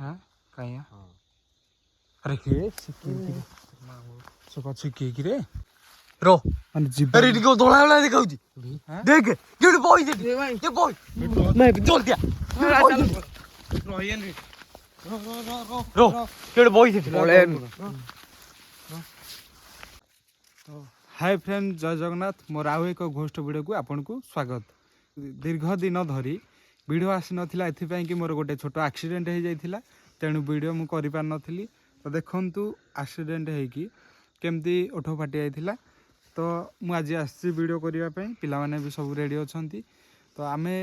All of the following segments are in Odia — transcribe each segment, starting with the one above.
हाँ कहीं अरे के सका छिके कि रे रो माने जीव अरे इनको दोला वाला दिखाऊ जी देख ये बॉय देख ये बॉय मैं जोल दिया रो ये बॉय देख हाय फ्रेंड जय जगन्नाथ मोर आउ एक घोष्ट वीडियो को आपन को स्वागत। दीर्घ दिन धरी वीडियो आसी नथिला एथिपाई कि मोर गोटे छोट एक्सीडेंट हो जाइथिला तेणु वीडियो मु करि पार नथिली। तो देखंतु एक्सीडेंट हेकी केमती ओठो फाटी जाइथिला। तो मु आज आसी वीडियो करिया पई पिला माने भी सब रेडी अछंती। तो आमे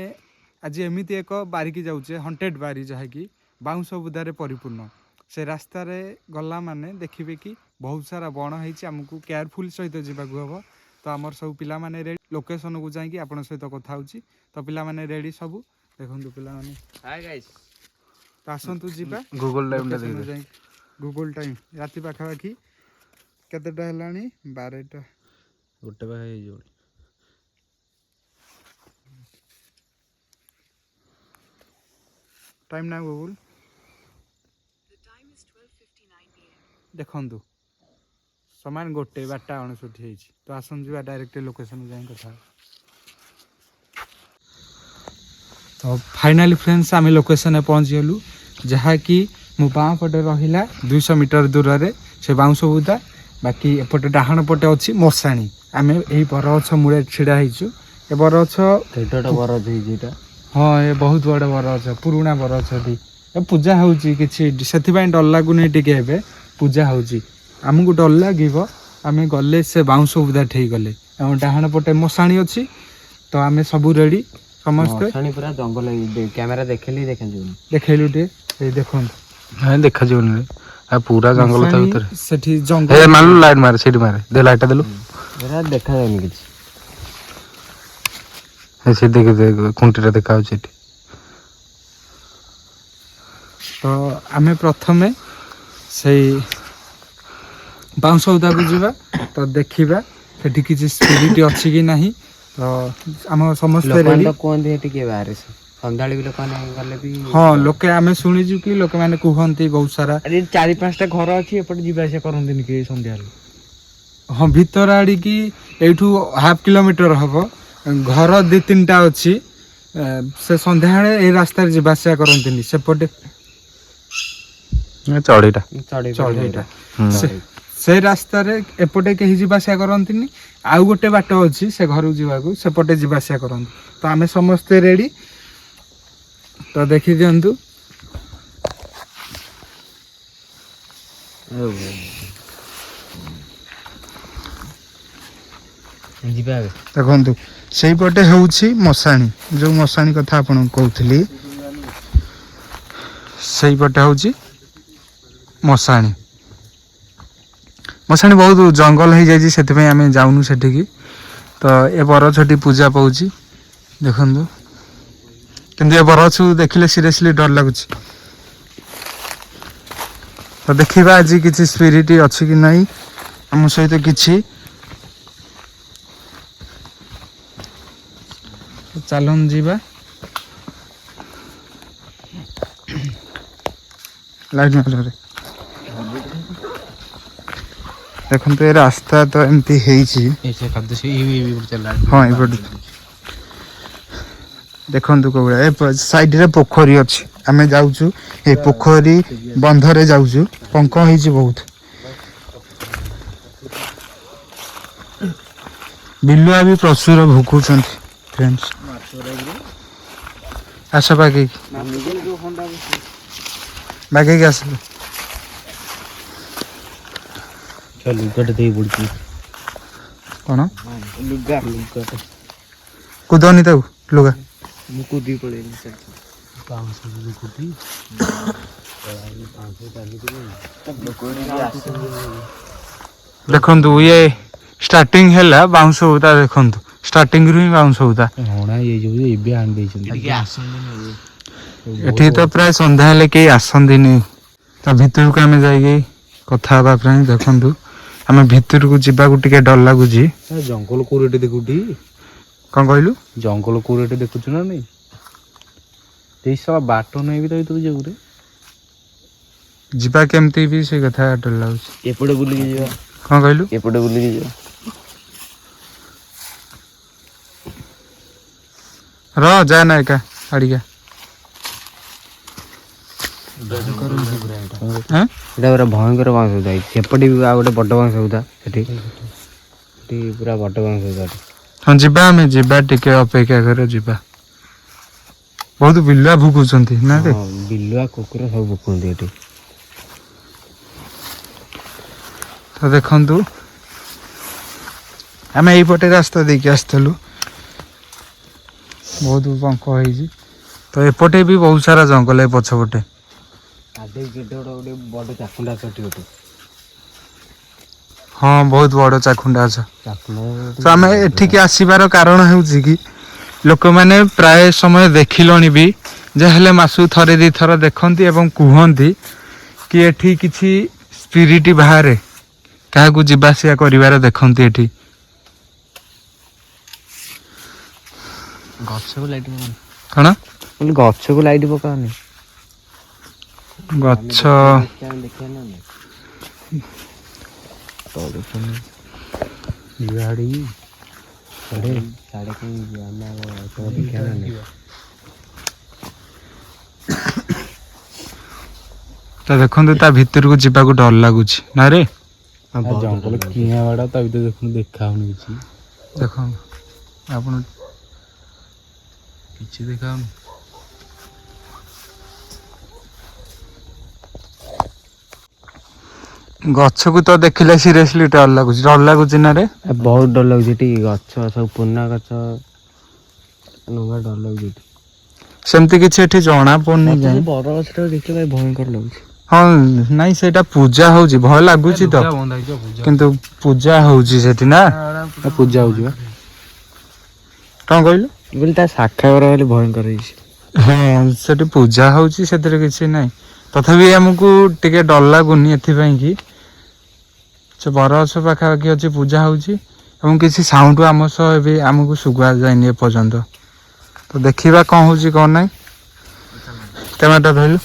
आज एमिति एक बारिकी जाउचे हंटेड बारी जहा कि बाउंस बुदारे परिपूर्ण से रास्ता रे गला माने देखिबे कि बहुत सारा बण होइछि हमकु केयरफुल सहित जीवाकू हम। तो आमर सब पिला माने रेडी लोकेशन को जाई कि आपन सहित कथा होछि। तो पिला माने रेडी सब देखंतु पिला माने हाय गाइस तो आसंतु जीवा गूगल टाइम दे गूगल टाइम राति पाखा पाखी केतेटा हलानी 12टा गोटे बा हे जोडी टाइम ना गूगल देखंतु समान गोटे 12:59 होइछि। तो आसन जीवा डायरेक्ट लोकेशन जाई कथा। तो फाइनली फ्रेंड्स आम लोकेशन में पहुँच गलु जहा कि मो बाँ पटे रहिला 200 मीटर दूर रे से बाउंस बुदा बाकी एपटे डाहाण पटे अछि मसाणी। आमे एही बरगछ मूले छिड़ा हिचु ए बरगछ केतटा बरगछ हिजिटा हां ए बहुत बड़ बरगछ पुराना बरगछ दी ए पूजा होउची किछि सेति पय डर लागुनी टिके हेबे पूजा होउची हमकु डर लागिवो आमे गले से बाउंस बुदा ठेई गले हम डाहाण पटे मसाणी अछि। तो आमे सब रेडी समस्त मसाणी पूरा जंगल कैमरा देखैलु टे ए देखन हां देखा जोन आ पूरा जंगल था भीतर सेठी जंगल ए मान लाइट मारे सेठी मारे दे लाइट देलु एरा देखा जानी किछि ए से देख कुंटीरा देखाउ सेठी। तो आमे प्रथमे सेई बाउंस उदा को जिबा तो देखिबा सेठी किछि स्पिरिट अछि कि नाही। तो हम समस्त रेडी तो कोन दे टिके बारे से संधाली भी लोक माने गले भी हां लोके आमे सुनि जु कि लोक माने कुहंती बहुत सारा अरे 4-5टा घर अछि एपट जिबा से करंदिन कि संध्याल हां भीतर आडी कि एठू हाफ किलोमीटर हबो घर 2-3टा अछि से संध्याळे ए रास्ता रे जिबा से करंदिन सेपटे चढ़ीटा से रास्ता रे एपटे केही जिबा से करंतिनी आउ गोटे बाट अछि से घर जिबाकू सेपटे जिबा से करंती। तो आमे समस्त रेडी तो देखि दियंतु देखंतु सेई पटे होउछि मसाणी जो मसाणी कथा आपन कहउथली सेई पटे होउछि मसाणी मसाणी बहुत जंगल हो जाइए से आम जाऊनु सेठी। तो ए बरछटी पूजा पाऊँ देखु किंतु ए बरछ देखिले सीरियसली डर लगुच। तो देखा आज किसी स्पिरिट अच्छी कि नहीं आम सहित किसी चलन जीवा लाइट मारे देखो तो ये रास्ता तो एमती हाँ देखु कौड़ा साइड रे पोखरी अच्छी आम जाऊँ ये पोखरी बंधरे जाऊँ पंक हो बहुत बिलुआ भी प्रचुर भुकुंट फ्रेंड्स आस बागे बागे आस लुगाटे दे पड़ी कौन लुगा कुदनी ताऊ लुगा मु कुदी पड़े देखु ये स्टार्टिंग है बाउंस होता देखु स्टार्टिंग रु बाउंस होता ये तो प्राय संध्या कई आसंदी तो भितर को आम जा कथा देखु आम भितर को जावाक टे डर लगुच जंगल कोरेटे देखुटी कौन कहलु जंगल कोरेटे देखुचु ना नहीं सब बाट नहीं भी तो जाऊ रे ଯିବା କେମିତି ବି ସେ କଥା ଡର ଲାଗୁଛି। ଏପଟେ ବୁଲିକି ଯିବା। କ'ଣ କହିଲୁ? ଏପଟେ ବୁଲିକି ଯିବା। ଯା ନା ଏକା ଆଡ଼ିକା। ଏଇଟା ପୁରା ଭୟଙ୍କର ବାଉଁଶ ବୁଦା ହେଇଛି। ସେପଟେ ବି ଆଉ ଗୋଟେ ବଡ଼ ବାଉଁଶ ବୁଦା ସେଠି ପୁରା ବଡ଼ ବାଉଁଶ ବୁଦା। ହଁ ଯିବା, ଆମେ ଯିବା, ଟିକେ ଅପେକ୍ଷା କର, ଯିବା। ବହୁତ ବିଲୁଆ ଭୁକୁଛନ୍ତି ନା ରେ? ବିଲୁଆ କୁକୁର ସବୁ ଭୁକନ୍ତି ଏଠି। ତ ଦେଖନ୍ତୁ ଆମେ ଏଇପଟେ ରାସ୍ତା ଦେଇକି ଆସିଥିଲୁ, ବହୁତ ପଙ୍କ ହେଇଛି। ତ ଏପଟେ ବି ବହୁତ ସାରା ଜଙ୍ଗଲ ଏ ପଛପଟେ। ବଡ଼ ଚାକୁଣ୍ଡା ସେଠି ଗୋଟେ। ହଁ ବହୁତ ବଡ଼ ଚାଖୁଣ୍ଡା ଗଛ। ତ ଆମେ ଏଠିକି ଆସିବାର କାରଣ ହେଉଛି କି ଲୋକମାନେ ପ୍ରାୟ ସମୟ ଦେଖିଲଣି ବି, ଯାହେଲେ ମାସକୁ ଥରେ ଦୁଇଥର ଦେଖନ୍ତି ଏବଂ କୁହନ୍ତି କି ଏଠି କିଛି ସ୍ପିରିଟ୍ ବାହାରେ, କାହାକୁ ଯିବା ଆସିବା କରିବାର ଦେଖନ୍ତି ଏଠି। ଗଛକୁ ଲାଇଟ୍ ପକାଉନି। କ'ଣ? ଗଛକୁ ଲାଇଟ୍ ପକାଉନି। ଗଛ ତ ଦେଖନ୍ତୁ ତା ଭିତରକୁ ଯିବାକୁ ଡର ଲାଗୁଛି ନା ରେ? ଜଙ୍ଗଲ କିଣା ବାଡ଼ା, ତା ଭିତରେ ଦେଖୁନ ଦେଖା ହଉନି କିଛି। ଦେଖନ୍ତୁ ଆପଣ, କିଛି ଦେଖାଉନି। ଗଛକୁ ତ ଦେଖିଲେ ସିରିୟସଲି ଡର ଲାଗୁଛି ନା ରେ? ବହୁତ ଡର ଲାଗୁଛି ଏଠି। ଗଛ ସବୁ ପୁରୁଣା ଗଛ, ଡର ଲାଗୁଛି ଏଠି। ସେମିତି କିଛି ଏଠି ଜଣା ପଡୁନି। ବର ଗଛଟା ଦେଖିଲେ ଭୟଙ୍କର ଲାଗୁଛି। ହଁ ନାଇଁ, ସେଇଟା ପୂଜା ହଉଛି, ଭୟ ଲାଗୁଛି ତ, କିନ୍ତୁ ପୂଜା ହଉଛି ସେଠି ନା? ପୂଜା ହଉଛି ବା। କ'ଣ କହିଲୁ? ତା ଶାଖା ଗୁରା ହେଲେ ଭୟଙ୍କର ହେଇଛି। ହଁ ସେଠି ପୂଜା ହଉଛି, ସେଥିରେ କିଛି ନାହିଁ। ତଥାପି ଆମକୁ ଟିକେ ଡର ଲାଗୁନି ଏଥିପାଇଁ କି ସେ ବରଗଛ ପାଖାପାଖି ଅଛି, ପୂଜା ହଉଛି ଏବଂ କିଛି ସାଉଣ୍ଡ ଆମ ସହ ଏବେ ଆମକୁ ଶୁଭା ଯାଇନି ଏପର୍ଯ୍ୟନ୍ତ। ତ ଦେଖିବା କ'ଣ ହଉଛି କ'ଣ ନାହିଁ। କ୍ୟାମେରାଟା ଧରିଲୁ।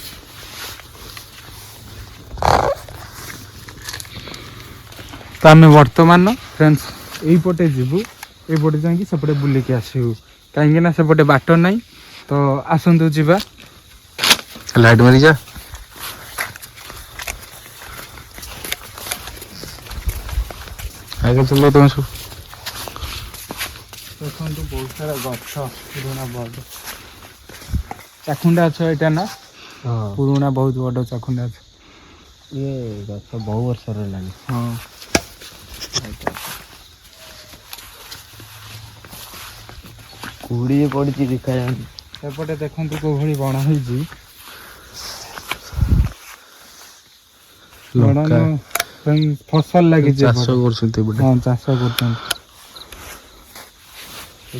ତ ଆମେ ବର୍ତ୍ତମାନ ଫ୍ରେଣ୍ଡସ୍ ଏଇପଟେ ଯିବୁ, ଏଇପଟେ ଯାଇକି ସେପଟେ ବୁଲିକି ଆସିବୁ, କାହିଁକି ନା ସେପଟେ ବାଟ ନାହିଁ। ତ ଆସନ୍ତୁ ଯିବା। ଲାଇଟ୍ ମାରିଯା। ଆগে ଚଲ ତମେ ସବୁ। ଦେଖନ୍ତୁ ବହୁତ ସାରା ଗଛ, ପୁରୁଣା ବଡ଼ ଚାଖୁଣ୍ଡା ଗଛ ଏଇଟା ନା? ପୁରୁଣା ବହୁତ ବଡ଼ ଚାଖୁଣ୍ଡା ଗଛ। ଇଏ ଗଛ ବହୁ ବର୍ଷର ହେଲାଣି। ହଁ କୁହୁଡ଼ି ପଡ଼ିଛି, ଦେଖାଯାଉନି। ଏପଟେ ଦେଖନ୍ତୁ କୋଉ ଭଳି ବଣ ହେଇଛି। ଫସଲ ଲାଗିଛି, ଚାଷ କରୁଛନ୍ତି। ହଁ ଚାଷ କରୁଛନ୍ତି।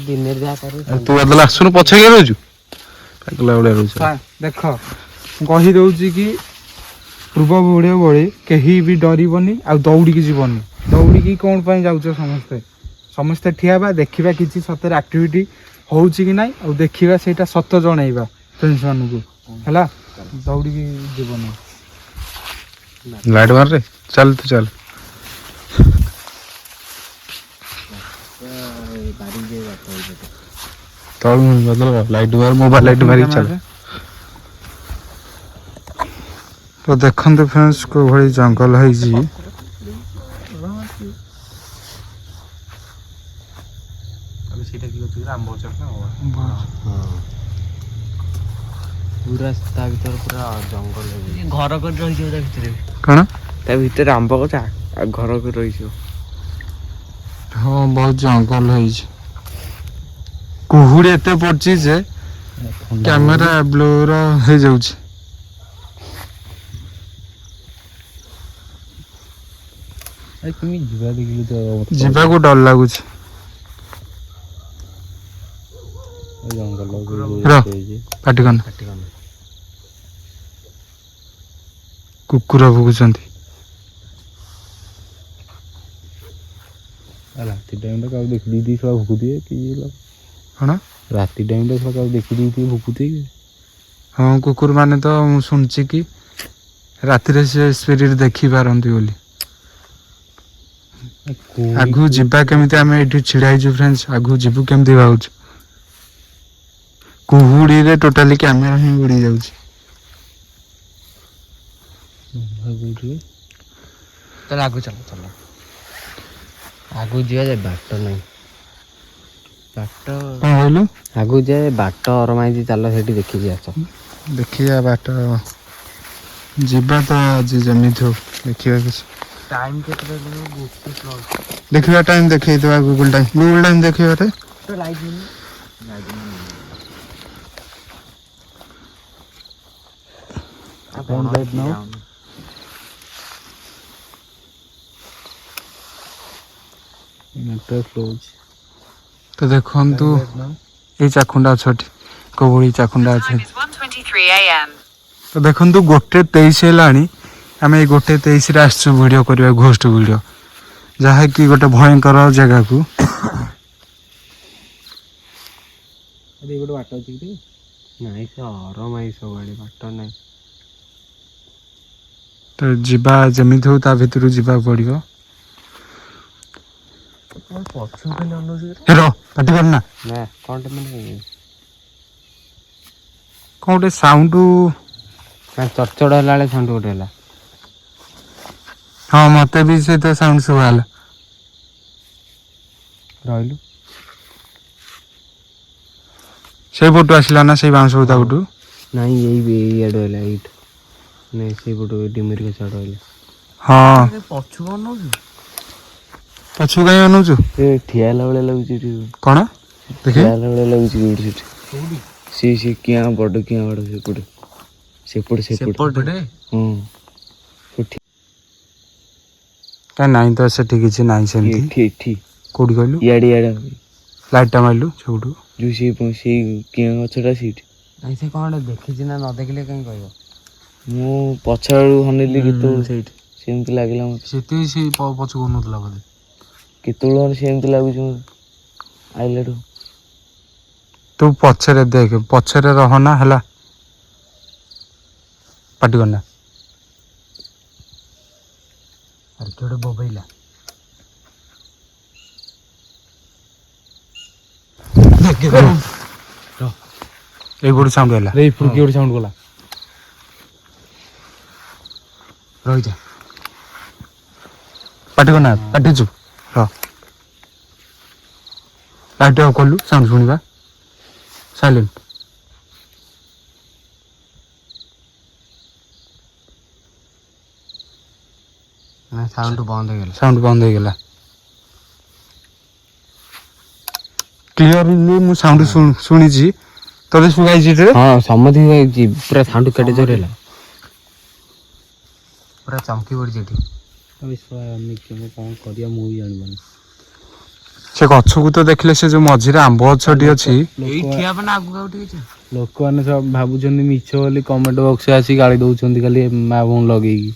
ଦିନରେ ଯାହା କରିବୁ। ତୁ ବଦଳ ଆସୁନୁ, ପଛେ କିଏ ରହୁଛୁ? ଦେଖ ମୁଁ କହିଦଉଛି କି ପୂର୍ବ ବୁଢ଼ୀ ଭଳି କେହି ବି ଡରିବନି ଆଉ ଦୌଡ଼ିକି ଯିବନି। ଦୌଡ଼ିକି କ'ଣ ପାଇଁ ଯାଉଛ? ସମସ୍ତେ ଠିଆ ହେବା, ଦେଖିବା କିଛି ସତରେ ଆକ୍ଟିଭିଟି ହଉଛି କି ନାହିଁ, ଆଉ ଦେଖିବା ସେଇଟା ସତ ଜଣେଇବା ଫ୍ରେଣ୍ଡସ୍ ମାନଙ୍କୁ, ହେଲା? ଦୌଡ଼ିକି ଯିବନି। ଲାଇଟ୍ ମାରରେ ଚାଲ, ତୁ ଚାଲ। ତଳୁ ଲାଇଟ୍ ମାର, ମୋବାଇଲ ଲାଇଟ୍ ମାରିକି ଚାଲ। ତ ଦେଖନ୍ତୁ ଫ୍ରେଣ୍ଡସ୍ କୋଉ ଭଳି ଜଙ୍ଗଲ ହେଇଛି। ପୁରା ତା ଭିତରେ ପୁରା ଜଙ୍ଗଲ ଘର କରି ରହିଯିବ। ତା ଭିତରେ କ'ଣ? ତା ଭିତରେ ଆମ୍ବ ଗଛ ଆଉ ଘର କରି ରହିଯିବ। ହଁ ବହୁତ ଜଙ୍ଗଲ ହେଇଛି। କୁହୁଡ଼ି ଏତେ ପଡୁଛି ଯେ କ୍ୟାମେରା ବ୍ଲୋର ହେଇଯାଉଛି। ଯିବାକୁ ଡର ଲାଗୁଛି। ପାଟିକନ କୁକୁର ଭୁକୁଛନ୍ତି। ରାତି ଟାଇମ୍ଟା କାହାକୁ ଦେଖିଦେଇଥିବେ ସବ ଭୁକୁଥିବେ କି କ'ଣ? ରାତି ଟାଇମ୍ଟା ସବ କାହାକୁ ଦେଖିଦେଇଥିବେ ଭୁକୁଥିବେ କି? ହଁ କୁକୁର ମାନେ ତ ମୁଁ ଶୁଣିଛି କି ରାତିରେ ସେ ସ୍ପିରିଟ୍ ଦେଖିପାରନ୍ତି ବୋଲି। ଆଗକୁ ଯିବା କେମିତି? ଆମେ ଏଇଠି ଛିଡ଼ା ହେଇଛୁ ଫ୍ରେଣ୍ଡସ୍, ଆଗକୁ ଯିବୁ କେମିତି ଭାବୁଛୁ? କୁହୁଡ଼ିରେ ଟୋଟାଲି କ୍ୟାମେରା ହିଁ ଉଡ଼ି ଯାଉଛି। ଚାଲ ଆଗକୁ ଚାଲ ଚାଲ ଆଗକୁ ଯିବା ଯେ ବାଟ ନାହିଁ। ବାଟ କ'ଣ କହିଲୁ? ଆଗକୁ ଯିବା ବାଟ ଅରମାଇଛି, ଚାଲ ସେଠି ଦେଖିକି ଆସ। ଦେଖିବା ବାଟ ଯିବା ତ ଆଜି ଯେମିତି ହଉ ଦେଖିବା କିଛି। ଟାଇମ୍ କେତେ? ଦେଖିବା ଟାଇମ୍ ଦେଖେଇଦେବା ଗୁଗୁଲ୍ ଟାଇମ୍ ଦେଖେଇବାରେ। ତ ଦେଖନ୍ତୁ ଏଇ ଚାଖୁଣ୍ଡା ଅଛି ଏଠି, କୋଉଭଳି ଚାଖୁଣ୍ଡା ଅଛି। ତ ଦେଖନ୍ତୁ 1:23 ହେଲାଣି। ଆମେ ଏଇ 1:23ରେ ଆସିଛୁ ଭିଡ଼ିଓ କରିବା, ଘୋଷ୍ଟ ଭିଡ଼ିଓ, ଯାହାକି ଗୋଟେ ଭୟଙ୍କର ଜାଗାକୁ। ଗୋଟେ ବାଟ ଅଛି କି? ନାଇଁ ସେ ଅରମାଇ ସବୁଆଡ଼େ ବାଟ ନାହିଁ। ତ ଯିବା ଯେମିତି ହଉ ତା ଭିତରୁ ଯିବାକୁ ପଡ଼ିବ। ପଛକୁ ଖାଲି ଅନଉଛି ହେର ପାଟି କରନା। ନା କ'ଣଟେ ମାନେ କ'ଣ ଗୋଟେ ସାଉଣ୍ଡ ଚଡ଼ଚଡ଼ ହେଲା ବେଳେ ସାଉଣ୍ଡ ଗୋଟେ ହେଲା। ହଁ ମତେ ବି ସେଇତ ସାଉଣ୍ଡ ଶୁଭା ହେଲା। ରହିଲୁ ସେଇପଟୁ ଆସିଲା ନା, ସେଇ ବାଉଁଶ ବୁଦା ପଟୁ? ନାଇଁ ଏଇଆଡ଼ୁ ହେଲା, ଏଇଠୁ ନାଇଁ ସେଇପଟୁ ଡିମିରି ଗଛ ଆଡ଼ୁ ହେଲା। ହଁ ପଛକୁ ଅନଉଛୁ? ପଛକୁ କାହିଁ ଅନଉଛୁ? ଠିଆ ହେଲା ଭଳିଆ ଲାଗୁଛି ଏଠି। କ'ଣ ଦେଖେ? ଠିଆ ହେଲା ଭଳିଆ ଲାଗୁଛି କୋଉଠି ସେଠି? ସେ କିଆଁ ବଡ଼ କିଆଁ ବଡ଼ ସେପଟେ ହଁ। କାଇଁ ନାଇଁ ତ ସେଠି କିଛି ନାହିଁ ସେମିତି। ଏଠି କୋଉଠି କହିଲୁ? ଇଆଡ଼େ ଲାଇଟ୍ଟା ମାରିଲୁ ସବୁଠୁ। ଯେଉଁ ସେଇ କିଆଁ ଗଛଟା ସେଇଠି। ନାଇଁ ସେ କ'ଣ ଦେଖିଛି ନା, ନ ଦେଖିଲେ କାହିଁ କହିବ? ମୁଁ ପଛ ଆଡ଼ୁ ଅନେଇଲି କେତେବେଳୁ ସେଇଠି ସେମିତି ଲାଗିଲା ମୋତେ। ସେତେ ସେ ପଛକୁ ଅନଉଥିଲା ବୋଧେ। କେତେବେଳୁ ସେମିତି ଲାଗୁଛି ମୋତେ ଆଇଲାଠୁ। ତୁ ପଛରେ ଦେଖ, ପଛରେ ରହନା ହେଲା, ପାଟି କରନା। ଆରେ କିଏ ଗୋଟେ ବୋବେଇଲା। ଏଇପଟୁ ସାଉଣ୍ଡ ହେଲା। ଏଇପଟୁ କିଏ ଗୋଟେ ସାଉଣ୍ଡ କଲା। ରହିଯା, ପାଟି କରନା, ପାଟି ଚୁପ୍ ରହ। ଲାଇଟ୍ ଅଫ୍ କଲୁ, ସାଉଣ୍ଡ ଶୁଣିବା। ସାଇଲେଣ୍ଟ। ସାଉଣ୍ଡ ବନ୍ଦ ହେଇଗଲା। ସାଉଣ୍ଡ ବନ୍ଦ ହେଇଗଲା। କ୍ଲିୟରଲି ମୁଁ ସାଉଣ୍ଡ ଶୁଣିଛି। ତୋତେ ଶୁଣାଇଛି? ହଁ ସମସ୍ତଙ୍କୁ ହେଇଛି। ପୁରା ସାଉଣ୍ଡ କେଟେ ଜୋର ହେଲା, ପୁରା ଚମକି ପଡ଼ିଛି ଏଠି। କ'ଣ କରିବା ମୁଁ ବି ଜାଣିପାରୁନି। ସେ ଗଛକୁ ତ ଦେଖିଲେ, ସେ ଯୋଉ ମଝିରେ ଆମ୍ବ ଗଛଟି ଅଛି, ଲୋକମାନେ ସବୁ ଭାବୁଛନ୍ତି ମିଛ ବୋଲି, କମେଣ୍ଟ ବକ୍ସରେ ଆସି ଗାଳି ଦଉଛନ୍ତି ଖାଲି ମା ଭଉଣୀ ଲଗେଇକି।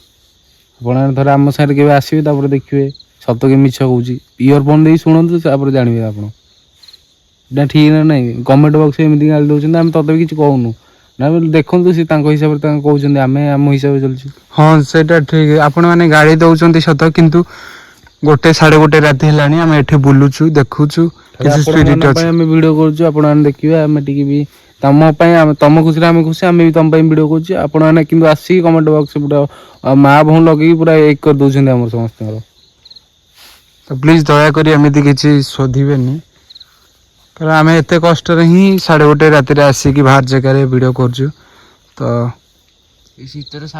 ଆପଣ ଥରେ ଆମ ସାଙ୍ଗରେ କେବେ ଆସିବେ, ତାପରେ ଦେଖିବେ ସତ କି ମିଛ କହୁଛି। ଇୟରଫୋନ୍ ଦେଇ ଶୁଣନ୍ତୁ, ତାପରେ ଜାଣିବେ ଆପଣ ଏଇଟା ଠିକ ନା ନାହିଁ। କମେଣ୍ଟ ବକ୍ସରେ ଏମିତି ଗାଳି ଦଉଛନ୍ତି, ଆମେ ତଥାପି କିଛି କହୁନୁ ନା। ଦେଖନ୍ତୁ ସେ ତାଙ୍କ ହିସାବରେ ତାଙ୍କ କହୁଛନ୍ତି, ଆମେ ଆମ ହିସାବରେ ଚାଲିଛୁ। ହଁ ସେଇଟା ଠିକ। ଆପଣମାନେ ଗାଳି ଦଉଛନ୍ତି ସତ, କିନ୍ତୁ 1-1:30 ରାତି ହେଲାଣି, ଆମେ ଏଠି ବୁଲୁଛୁ, ଦେଖୁଛୁ କିଛି ସ୍ପିରିଟ୍ ଅଛି। ଆମେ ଭିଡ଼ିଓ କରୁଛୁ, ଆପଣମାନେ ଦେଖିବେ। ଆମେ ଟିକେ ବି ତମ ପାଇଁ, ଆମେ ତମ ଖୁସିରେ ଆମେ ଖୁସି, ଆମେ ବି ତମ ପାଇଁ ଭିଡ଼ିଓ କରୁଛୁ। ଆପଣମାନେ କିନ୍ତୁ ଆସିକି କମେଣ୍ଟ ବକ୍ସ ପୁରା ମା ଭଉଣୀ ଲଗେଇକି ପୁରା ଏକ କରିଦେଉଛନ୍ତି ଆମର ସମସ୍ତଙ୍କର। ତ ପ୍ଲିଜ୍ ଦୟାକରି ଏମିତି କିଛି ଶୋଧିବେନି, କାରଣ ଆମେ ଏତେ କଷ୍ଟରେ ହିଁ 1:30 ରାତିରେ ଆସିକି ବାହାର ଜାଗାରେ ଭିଡ଼ିଓ କରୁଛୁ। ତ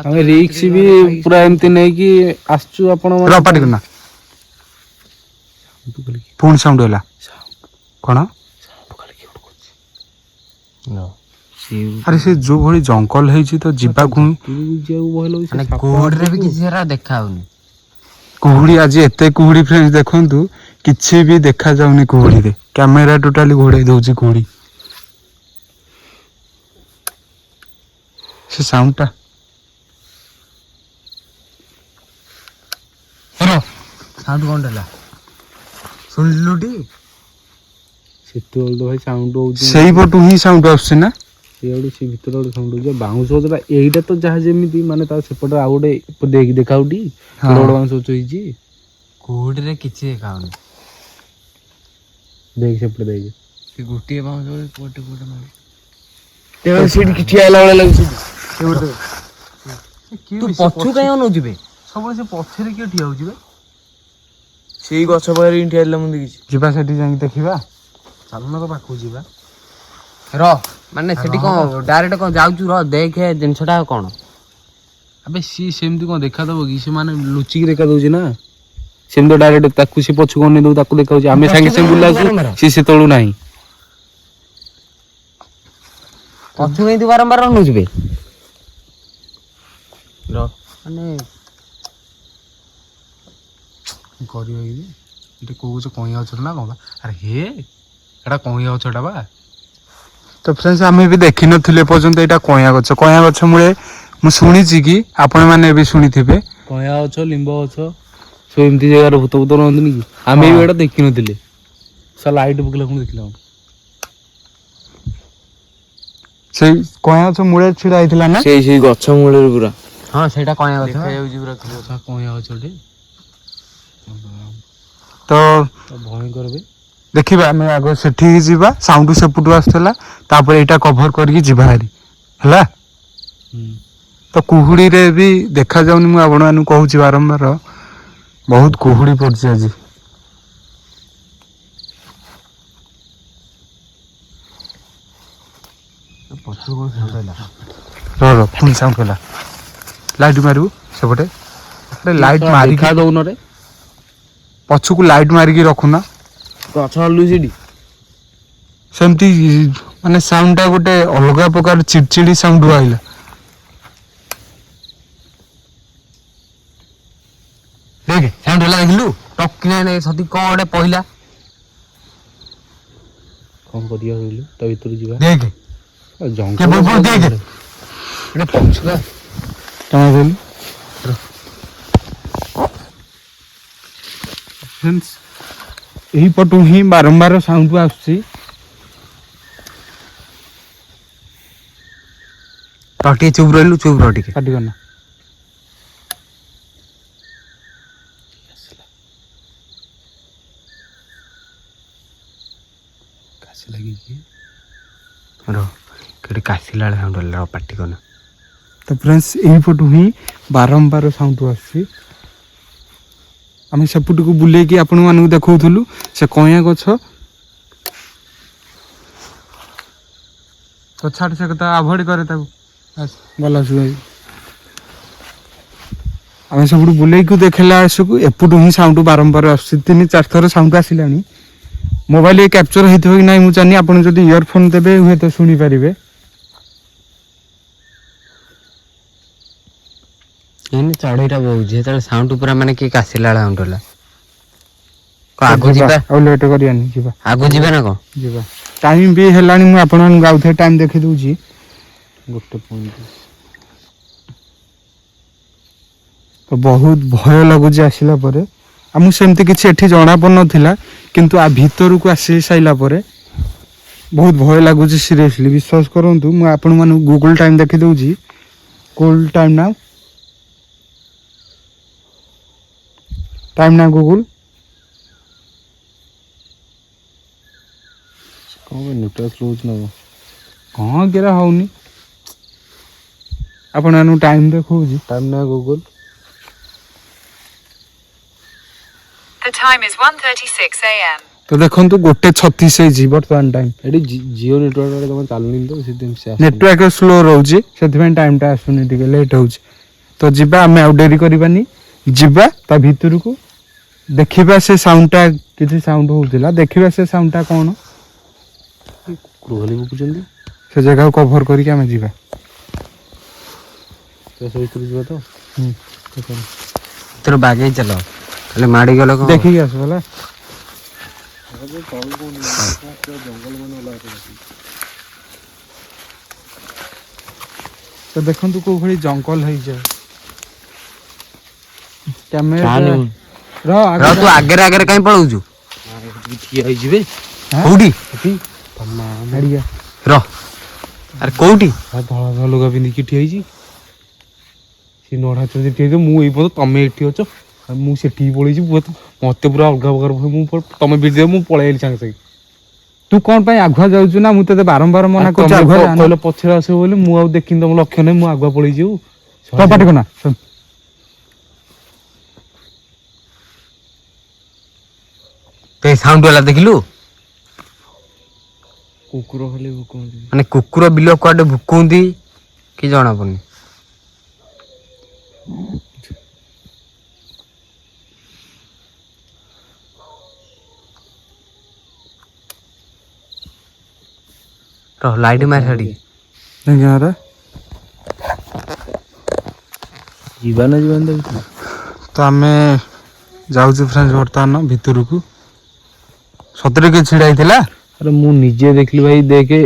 ଆମେ ରିକ୍ସ ବି ପୁରା ଏମିତି ନେଇକି ଆସିଛୁ ଆପଣ। ପାଟି କରନା। ପୁଣି ସାଉଣ୍ଡ ହେଲା। କ'ଣ? ଆରେ ସେ ଯୋଉ ଭଳି ଜଙ୍ଗଲ ହେଇଛି, ତ ଯିବାକୁ କୋଡରେ ବି କିଛି ଦେଖା ହଉନି। କୁହୁଡ଼ି ଆଜି ଏତେ କୁହୁଡ଼ି ଫ୍ରେଣ୍ଡସ୍, ଦେଖନ୍ତୁ କିଛି ବି ଦେଖାଯାଉନି କୁହୁଡ଼ିରେ। କ୍ୟାମେରା ଟୋଟାଲି ଘୋଡ଼େଇ ଦଉଛି କୁହୁଡ଼ି। ସେ ସାଉଣ୍ଡଟା ସାଉଣ୍ଡ କ'ଣ ହେଲା ଶୁଣିଲୁ ଟି? ସେତେବେଳେ ତ ଭାଇ ସାଉଣ୍ଡ ହଉଛି, ସେଇପଟୁ ହିଁ ସାଉଣ୍ଡ ଆସୁଛି ନା। ସିଆଡ଼ୁ ସେ ଭିତରେ ଗୋଟେ ସାଉଣ୍ଡ ହେଉଛି ବାଉଁଶ ଗଛଟା ଏଇଟା ତ ଯାହା ଯେମିତି ମାନେ ତା ସେପଟେ ଆଉ ଗୋଟେ ଦେଇକି ଦେଖାଉଟି ବଡ଼ ବାଉଁଶ ଗଛ ହେଇଛି କୋଉଠିରେ କିଛି ଦେଖାଉନି ଦେଖ ସେପଟେ ଦେଖ ସେ ଗୋଟିଏ ବାଉଁଶ କୋଟେ କୋଟେ ମାରି ସେଇଠି ଠିଆ ହେଲା ଭଳିଆ ଲାଗୁଛି ତୁ ପଛୁ କାଇଁ ଅନଉଛୁ ବେ ସବୁବେଳେ ସେ ପଛରେ କିଏ ଠିଆ ହଉଛି ବେ? ସେଇ ଗଛ ପାଖରେ ହିଁ ଠିଆ ହେଲା ମୁଁ ଦେଖିଛି ଯିବା ସେଠି ଯାଇକି ଦେଖିବା। ଚାଲୁନ ତ ପାଖକୁ ଯିବା। ର ମାନେ ସେଠି କଣ ଡାଇରେକ୍ଟ କଣ ଯାଉଛୁ ର ଦେଖେ ଜିନିଷଟା କଣ ଆବେ ସିଏ ସେମିତି କଣ ଦେଖାଦବ କି ସେ ମାନେ ଲୁଚିକି ଦେଖା ଦଉଛି ନା ସେମିତି ଡାଇରେକ୍ଟ ତାକୁ ସେ ପଛକୁ ଅନେଇ ଦଉ ତାକୁ ଦେଖାଉଛି ଆମେ ସାଙ୍ଗେ ସାଙ୍ଗେ ବୁଲି ଆସୁ ସିଏ ସେତେବେଳୁ ନାହିଁ ପଛୁ କାଇଁ ତୁ ବାରମ୍ବାର ଅନଉଛୁ ବେ ର ମାନେ କରିବ କି ଏଠି କହୁଛ କଇଁଆ ଗଛଟା ନା କଣ ବା ଆରେ ହେ ଏଟା କଇଁଆ ଗଛଟା ବା ତ ଫ୍ରେଣ୍ଡସ୍ ଆମେ ବି ଦେଖିନଥିଲୁ ଏପର୍ଯ୍ୟନ୍ତ ଏଇଟା କଇଁଆ ଗଛ। କଇଁଆ ଗଛ ମୂଳେ ମୁଁ ଶୁଣିଛି କି ଆପଣମାନେ ବି ଶୁଣିଥିବେ କଇଁଆ ଗଛ ଲିମ୍ବ ଗଛ ସବୁ ଏମିତି ଜାଗାରେ ଭୂତ ଭୂତ ରହନ୍ତିନି କି ଆମେ ବି ଏଇଟା ଦେଖିନଥିଲେ ଲାଇଟ୍ ପକେଇଲା ପୁଣି ଦେଖିଲା ସେଇ କଇଁଆ ଗଛ ମୂଳେ ଛିଡା ହେଇଥିଲା ନା? ସେଇ ଗଛ ମୂଳରେ ପୁରା ହଁ ସେଇଟା କଇଁଆ ଗଛ ଦେଖାଯାଉଛି ପୁରା କଇଁଆ ଗଛଟେ ତ ଭୟଙ୍କର ବି ଦେଖିବା ଆମେ ଆଗ ସେଠିକି ଯିବା ସାଉଣ୍ଡ ସେପଟୁ ଆସୁଥିଲା ତାପରେ ଏଇଟା କଭର କରିକି ଯିବା ହାରି ହେଲା। ତ କୁହୁଡିରେ ବି ଦେଖାଯାଉନି ମୁଁ ଆପଣମାନଙ୍କୁ କହୁଛି ବାରମ୍ବାର ବହୁତ କୁହୁଡି ପଡିଛି ଆଜି। ପୁଣି ସାଉଣ୍ଡ ହେଲା ଲାଇଟ୍ ମାରିବୁ ସେପଟେ ଲାଇଟ୍ ମାରିକି ଦଉନ ରେ ପଛକୁ ଲାଇଟ୍ ମାରିକି ରଖୁନା ଗଛ ହଲୁ ସେଠି ସେମିତି ମାନେ ସାଉଣ୍ଡଟା ଗୋଟେ ଅଲଗା ପ୍ରକାର ଚିଡଚିଡି ସାଉଣ୍ଡ ଆଇଲା। ଦେଖ ସାଉଣ୍ଡ ହେଲା ଦେଖିଲୁ ଟକିନା ସତି କଣ ଗୋଟେ ପହିଲା କଣ କରିବା କହିଲୁ ତା ଭିତରୁ ଯିବା ଦେଖେ ଜଙ୍ଗଲ ଦେଖେ ଗୋଟେ ପଛୁଆ କଣ କହିଲୁ ଏହି ପଟୁ ହିଁ ବାରମ୍ବାର ସାଉଣ୍ଡ ଆସୁଛି। ଟିକେ ଚୁପ୍ ରହିଲୁ ଚୁପ୍ ରହ ଟିକେ କାଟିଗଲା କାଶ ଲାଗିଛି ରହ କେଠି କାଶିଲା ବେଳେ ସାଉଣ୍ଡ ହେଲା ପାଟି କନା ତ ଫ୍ରେଣ୍ଡସ୍ ଏହିପଟୁ ହିଁ ବାରମ୍ବାର ସାଉଣ୍ଡ ଆସୁଛି। ଆମେ ସେପଟକୁ ବୁଲେଇକି ଆପଣମାନଙ୍କୁ ଦେଖାଉଥିଲୁ ସେ କଇଁଆ ଗଛ ତ ଛାଡ଼ ସେ କଥା ଆଭଏଡ୍ କରେ ତାକୁ ଭଲ ଭାଇ ଆମେ ସେପଟୁ ବୁଲେଇକି ଦେଖେଇଲା ଆସିକୁ ଏପଟୁ ହିଁ ସାଉଣ୍ଡ ବାରମ୍ବାର ଆସୁଛି 3-4 ଥର ସାଉଣ୍ଡ ଆସିଲାଣି। ମୋବାଇଲ କ୍ୟାପଚର ହେଇଥିବ କି ନାହିଁ ମୁଁ ଜାଣିନି ଆପଣ ଯଦି ଇୟରଫୋନ୍ ଦେବେ ହୁଏତ ଶୁଣିପାରିବେ। ଚଢେଇଟା ବହୁଛି ଯେତେବେଳେ ସାଉଣ୍ଡ ପୁରା ମାନେ କିଏ କାଶିଲା ବେଳେ ସାଉଣ୍ଡ ହେଲା ଆଗକୁ ଯିବା ଆଉ ଲେଟ୍ କରିବାନି ଯିବା ଆଗକୁ ଯିବା ନା କଣ ଯିବା ଟାଇମ୍ ବି ହେଲାଣି ମୁଁ ଆପଣମାନଙ୍କୁ ଆଉଥରେ ଟାଇମ୍ ଦେଖେଇ ଦଉଛି 1:05 ତ ବହୁତ ଭୟ ଲାଗୁଛି ଆସିଲା ପରେ ଆମକୁ ସେମିତି କିଛି ଏଠି ଜଣା ପଡୁନଥିଲା କିନ୍ତୁ ଆ ଭିତରକୁ ଆସି ସାରିଲା ପରେ ବହୁତ ଭୟ ଲାଗୁଛି ସିରିୟସଲି ବିଶ୍ୱାସ କରନ୍ତୁ। ମୁଁ ଆପଣମାନଙ୍କୁ ଗୁଗଲ ଟାଇମ୍ ଦେଖେଇ ଦଉଛି ଗୁଗଲ ଟାଇମ୍ ନା ଗୁଗଲ କଣ ନେଟୱାର୍କ ସ୍ଲୋ ହଉଛି ନା କଣ କେରା ହଉନି ଆପଣମାନଙ୍କୁ ଟାଇମ୍ ଦେଖଉଛି ଟାଇମ୍ ନା Google The time is 1:36 a.m. ତ ଦେଖନ୍ତୁ 1:36 ହେଇଛି ବର୍ତ୍ତମାନ ଟାଇମ୍। ଏଠି ଜିଓ ନେଟୱାର୍କ ତମ ଚାଲୁନି ତ ସେଥିପାଇଁ ନେଟୱାର୍କ ସ୍ଲୋ ରହୁଛି ସେଥିପାଇଁ ଟାଇମ୍ଟା ଆସୁନି ଟିକେ ଲେଟ୍ ହେଉଛି। ତ ଯିବା ଆମେ ଆଉ ଡେରି କରିବାନି ଯିବା ତା ଭିତରକୁ ଦେଖିବା ସେ ସାଉଣ୍ଡଟା କିଛି ସାଉଣ୍ଡ ହଉଥିଲା ଦେଖିବା ସେ ସାଉଣ୍ଡଟା କ'ଣ କୁକୁର ଭୁକୁଛନ୍ତି ସେ ଜାଗାକୁ କଭର କରିକି ଆମେ ଯିବା। ଭିତରୁ ଯିବା ତ ତୋର ବାଗେଇ ଚାଲ ହେଲେ ମାଡି ଗଲେ କଣ ଦେଖିକି ଆସ ହେଲା। ତ ଦେଖନ୍ତୁ କୋଉ ଭଳି ଜଙ୍ଗଲ ହେଇଯାଏ। କ୍ୟାମେରା ତୁ ଆଗରେ ଆଗରେ କାଇଁ ପଳଉଛୁ ଠିଆ ହେଇଯିବେ କୋଉଠି ଏଠି ର ଆରେ କୋଉଠି ଧଳା ଧଳା ଲୁଗା ପିନ୍ଧିକି ଠିଆ ହେଇଛି ସେ ନଡ଼ା ଚଢ଼ି ଠିଆ ହେଇଛି ମୁଁ ଏଇ ପର୍ଯ୍ୟନ୍ତ ତମେ ଏଠି ଅଛ ଆଉ ମୁଁ ସେଠିକି ପଳେଇଛି ମତେ ପୁରା ଅଲଗା ପ୍ରକାର ଭୟ ମୁଁ ତମେ ବିଦିଅ ମୁଁ ପଳେଇ ଆଇଲି ସାଙ୍ଗେ ସାଙ୍ଗେ ତୁ କ'ଣ ପାଇଁ ଆଗୁଆ ଯାଉଛୁ ନା ମୁଁ ତତେ ବାରମ୍ବାର ମନା କରୁଛି ଆଗୁଆ ଯାଆନା। କହିଲ ପଛରେ ଆସିବ ବୋଲି ମୁଁ ଆଉ ଦେଖିନି ତମ ଲକ୍ଷ୍ୟ ନାହିଁ ମୁଁ ଆଗୁଆ ପଳେଇଛି ଆଉ ତ ପାଟି କନା କାଇଁ ସାଉଣ୍ଡ ହେଲା ଦେଖିଲୁ କୁକୁର ଖାଲି ଭୁକନ୍ତି ମାନେ କୁକୁର ବିଲ କୁଆଡେ ଭୁକନ୍ତି କି ଜଣା ପଡୁନି। ରହ ଲାଇଟ୍ ମାରି ଛାଡି ଗାଁରେ ଯିବା ନା ଯିବାନି ତା ଭିତରେ ତ ଆମେ ଯାଉଛୁ ଫ୍ରେଣ୍ଡସ୍ ବର୍ତ୍ତମାନ ଭିତରକୁ ସତରେ କିଏ ଛିଡ଼ା ହେଇଥିଲା। ଆରେ ମୁଁ ନିଜେ ଦେଖିଲି ଭାଇ ଦେଖେ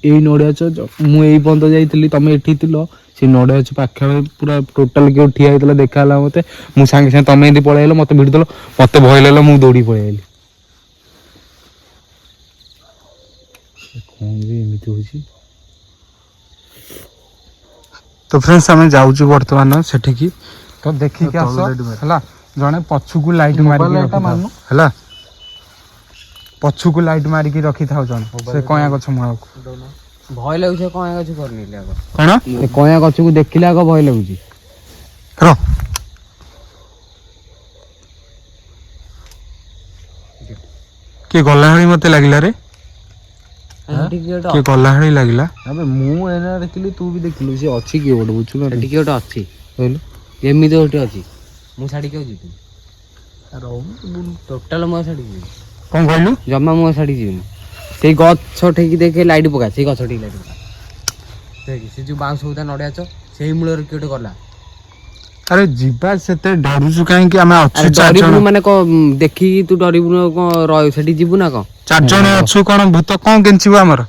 ଏଇ ନଡ଼ିଆ ଗଛ ମୁଁ ଏଇ ପର୍ଯ୍ୟନ୍ତ ଯାଇଥିଲି ତମେ ଏଠି ଥିଲ ସେ ନଡ଼ିଆ ଗଛ ପାଖାପାଖି ପୁରା ଟୋଟାଲ କେউ ଠିଆ ହେଇଥିଲା ଦେଖା ହେଲା ମତେ ମୁଁ ସାଙ୍ଗେ ସାଙ୍ଗେ ତମେ ଏମିତି ପଳେଇ ଆଇଲ ମତେ ଭିଡ଼ି ଦେଲ ମତେ ଭୟ ଲାଗିଲା ମୁଁ ଦୌଡ଼ି ପଳେଇ ଆଇଲି କ'ଣ ଯେ ଏମିତି ହଉଛି ତ ଫ୍ରେଣ୍ଡସ୍ ଆମେ ଯାଉଛୁ ବର୍ତ୍ତମାନ ସେଠିକି ତ ଦେଖିକି ଆସ ହେଲା ଜଣେ ପଛକୁ ଲାଇଟ୍ ମାରିକି ରଖିଥାଉ ହେଲା ପଛକୁ ଲାଇଟ୍ ମାରିକି ରଖିଥାଉ ଜଣେ ସେ କଇଁଆ ଗଛ ମୂଳକୁ ଭୟ ଲାଗୁଛି କଇଁଆ ଗଛ କରିନେଲି ଆଗ କ'ଣ ଏ କଇଁଆ ଗଛକୁ ଦେଖିଲେ ଆଗ ଭୟ ଲାଗୁଛି। ରହ କିଏ ଗଲା ଭଳି ମତେ ଲାଗିଲା ରେ କିଏ ଗଲା ଭଳି ଲାଗିଲା ଆବେ ମୁଁ ଏଇନା ଦେଖିଲି ତୁ ବି ଦେଖିଲୁ ସେ ଅଛି କିଏ ଗୋଟେ ବୁଝୁଛୁ ନା ସେଠି କିଏ ଗୋଟେ ଅଛି କହିଲୁ ଏମିତି ଗୋଟେ ଅଛି ମୁଁ ଛାଡ଼ିକି ଆଉ ଯିବିନି ଟୋଟାଲ ମୁଁ ଛାଡ଼ିକି ଯିବି କ'ଣ କହିଲୁ ଜମା ମୁଁ ଛାଡ଼ିକି ଯିବିନି ସେଇ ଗଛ ଠିକି ଦେଖେ ଲାଇଟ୍ ପକା ସେଇ ଗଛ ଠିକି ଲାଇଟ୍ ପକା ଦେଖ ସେ ଯୋଉ ବାଉଁଶ ହଉତା ନଡ଼ିଆ ଗଛ ସେଇ ମୂଳରେ କିଏ ଗୋଟେ ଗଲା ଆରେ ଯିବା ସେତେ ଡରୁଛୁ କାହିଁକି ଆମେ ଅଛୁ ଆରେ 4 ଜଣ ଡରିବୁନୁ ମାନେ କ'ଣ ଦେଖିକି ତୁ ଡରିବୁନୁ କ'ଣ ରହିବୁ ସେଠି ଯିବୁ ନା କ'ଣ 4 ଜଣ ଅଛୁ କ'ଣ ଭୂତ କ'ଣ କେଞ୍ଚିବ ଆମର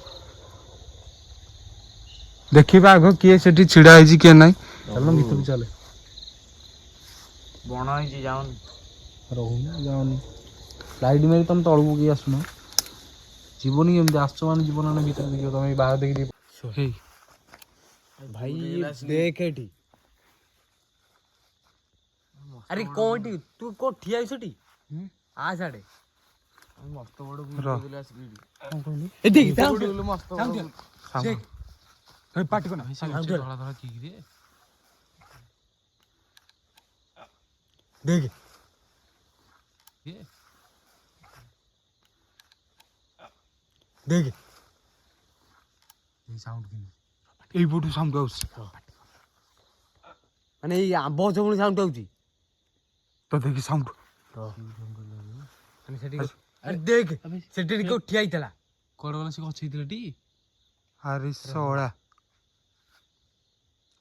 ଦେଖିବା ଆଗ କିଏ ସେଠି ଛିଡ଼ା ହେଇଛି କିଏ ନାହିଁ ଚାଲ ଭିତରକୁ ଚାଲେ ବଣ ହେଇଛି ଯାଉନି ରହୁନି ଯାଉନି ଲାଇଟ୍ ମାରି ତମେ ତଳକୁ କିଏ ଆସୁନ ଯିବନି କେମିତି ଆସୁଛ ମାନେ ଯିବ ନା ଭିତରେ ଦେଖିବ ତମେ ବାହାର ଦେଖି ଭାଇ ଦେଖ ଏଠି ଆରେ କୋଉଠି ତୁ କୋଉ ଠିଆ ହେଇଛୁ ସେଠି ଆ ସାଡେ ମସ୍ତ ବଡ ପାଟି କନା ଧଳା ଧଳା କି ରେ ଦେଖ ଦେଖ এইপটু সাউন্ড আউছে ମାନେ ଏଇ ଆମ୍ବ ଗଛ ପୁଣି ସାଉଣ୍ଡ ଆଉଛି ତ ଦେଖି ସାଉଣ୍ଡ ମାନେ ସେଠି ଆରେ ଦେଖ ସେଠି କେଉ ଠିଆ ହେଇଥିଲା କୁଆଡେ ଗଲା ସେ ଗଛ ହେଇଥିଲା ଟି ଆରେ ଶଳା